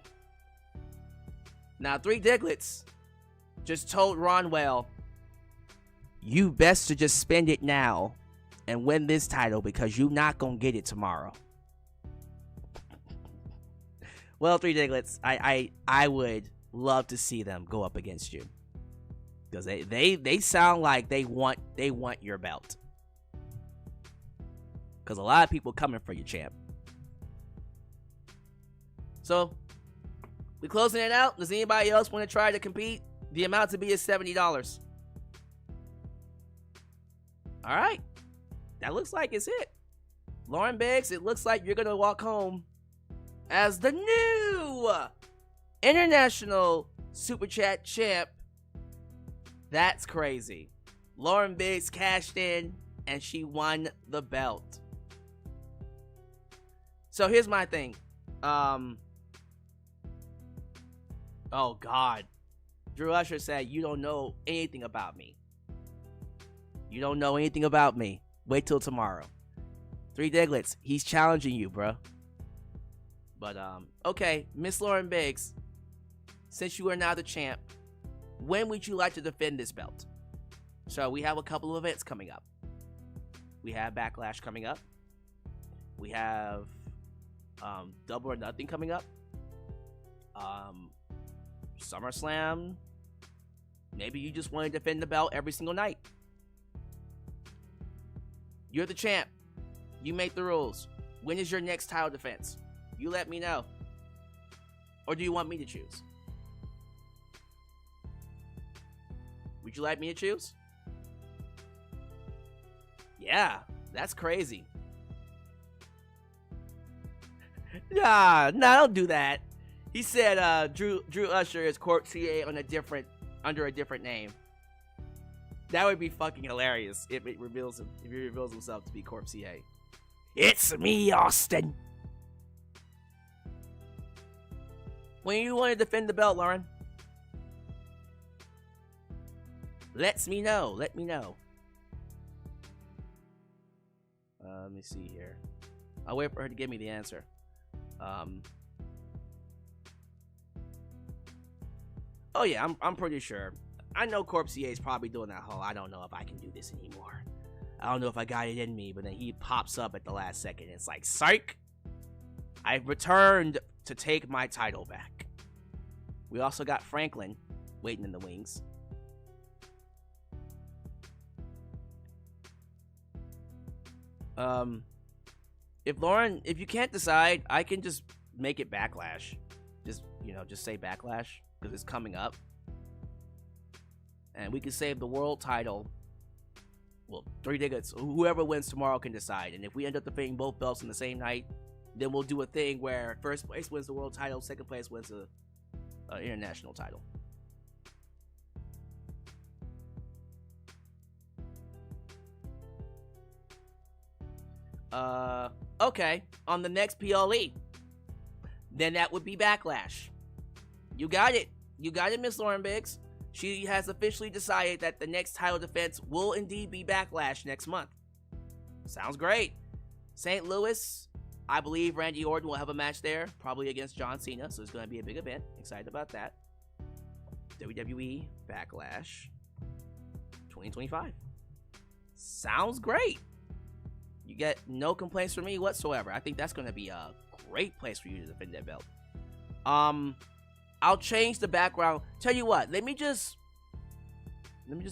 Now, Three Digletts just told Ronwell, you best to just spend it now and win this title because you not gonna get it tomorrow. Well, Three Digletts, I would love to see them go up against you because they sound like they want your belt. Because a lot of people coming for you, champ. So, we closing it out. Does anybody else want to try to compete? The amount to be is $70. All right. That looks like it's it. Lauren Biggs, it looks like you're going to walk home as the new International Super Chat champ. That's crazy. Lauren Biggs cashed in and she won the belt. So here's my thing. Oh God. Drew Usher said, you don't know anything about me. You don't know anything about me. Wait till tomorrow. Three Digletts, he's challenging you, bro. But, okay, Miss Lauren Biggs, since you are now the champ, when would you like to defend this belt? So we have a couple of events coming up. We have Backlash coming up. We have Double or Nothing coming up. SummerSlam. Maybe you just want to defend the belt every single night. You're the champ. You make the rules. When is your next title defense? You let me know. Or do you want me to choose? Would you like me to choose? Yeah, that's crazy. Nah, don't do that. He said Drew Usher is Corp CA on under a different name. That would be fucking hilarious if he reveals himself to be Corp CA. It's me, Austin. When you want to defend the belt, Lauren? Let me know. Let me see here. I'll wait for her to give me the answer. Oh yeah, I'm pretty sure. I know Corp CA is probably doing that whole, I don't know if I can do this anymore. I don't know if I got it in me, but then he pops up at the last second. It's like, psych! I've returned to take my title back. We also got Franklin waiting in the wings. If you can't decide, I can just make it Backlash. Just say Backlash because it's coming up, and we can save the world title. Well, 3 tickets. Whoever wins tomorrow can decide, and if we end up defending both belts in the same night, then we'll do a thing where first place wins the world title, second place wins the international title. Okay, on the next PLE, then that would be Backlash. You got it, Miss Lauren Biggs. She has officially decided that the next title defense will indeed be Backlash next month. Sounds great. St. Louis, I believe Randy Orton will have a match there, probably against John Cena, so it's going to be a big event. Excited about that. WWE Backlash 2025. Sounds great. You get no complaints from me whatsoever. I think that's going to be a great place for you to defend that belt. I'll change the background. Tell you what, let me just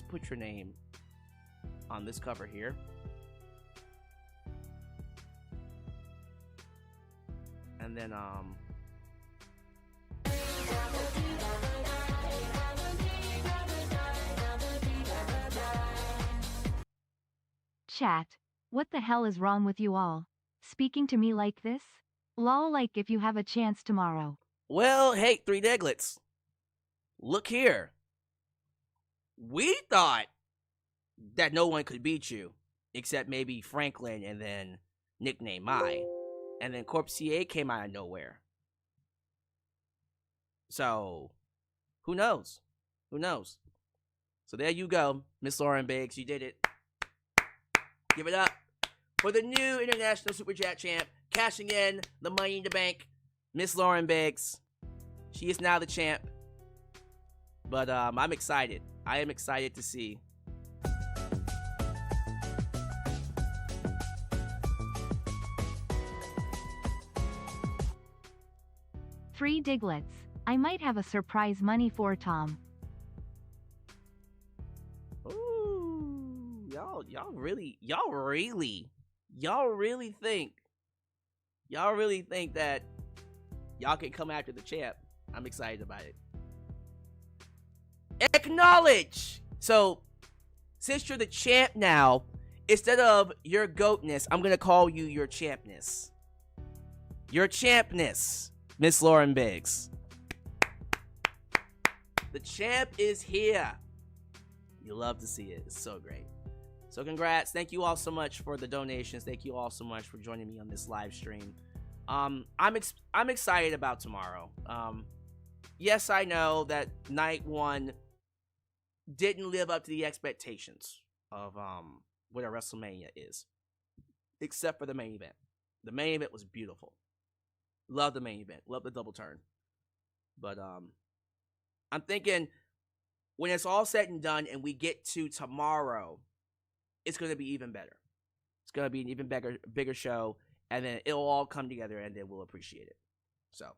put your name on this cover here. And then Chat. What the hell is wrong with you all? Speaking to me like this? Lol, like if you have a chance tomorrow. Well, hey, Three Deglets. Look here. We thought that no one could beat you, except maybe Franklin and then nickname Mai. And then Corp CA came out of nowhere. So, who knows? Who knows? So there you go, Miss Lauren Biggs. You did it. Give it up for the new International Super Chat champ, cashing in the Money in the Bank, Miss Lauren Biggs. She is now the champ. But I'm excited. I am excited to see. Three Diglets. I might have a surprise money for Tom. Ooh, y'all really think that y'all can come after the champ. I'm excited about it. Acknowledge. So, since you're the champ now, instead of your goatness, I'm gonna call you your champness. Your champness, Miss Lauren Biggs. The champ is here. You love to see it. It's so great. So congrats. Thank you all so much for the donations. Thank you all so much for joining me on this live stream. I'm excited about tomorrow. Yes, I know that night one didn't live up to the expectations of what a WrestleMania is, except for the main event. The main event was beautiful. Love the main event. Love the double turn. But I'm thinking when it's all said and done and we get to tomorrow, it's going to be even better. It's going to be an even bigger show, and then it'll all come together, and then we'll appreciate it. So,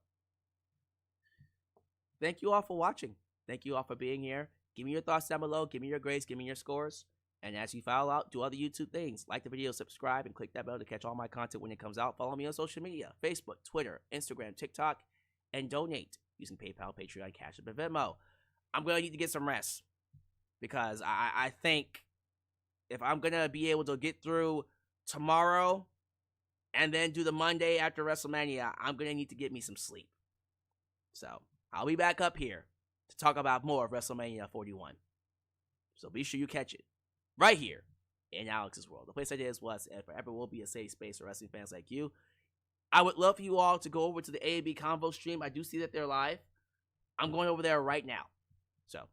thank you all for watching. Thank you all for being here. Give me your thoughts down below. Give me your grades. Give me your scores. And as you file out, do other YouTube things. Like the video, subscribe, and click that bell to catch all my content when it comes out. Follow me on social media, Facebook, Twitter, Instagram, TikTok, and donate using PayPal, Patreon, Cash App, and Venmo. I'm going to need to get some rest because I think if I'm going to be able to get through tomorrow and then do the Monday after WrestleMania, I'm going to need to get me some sleep. So I'll be back up here to talk about more of WrestleMania 41. So be sure you catch it right here in Alyx's World. The place I did was and forever will be a safe space for wrestling fans like you. I would love for you all to go over to the AAB Convo stream. I do see that they're live. I'm going over there right now. So,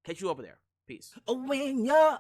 catch you over there. Peace. When you're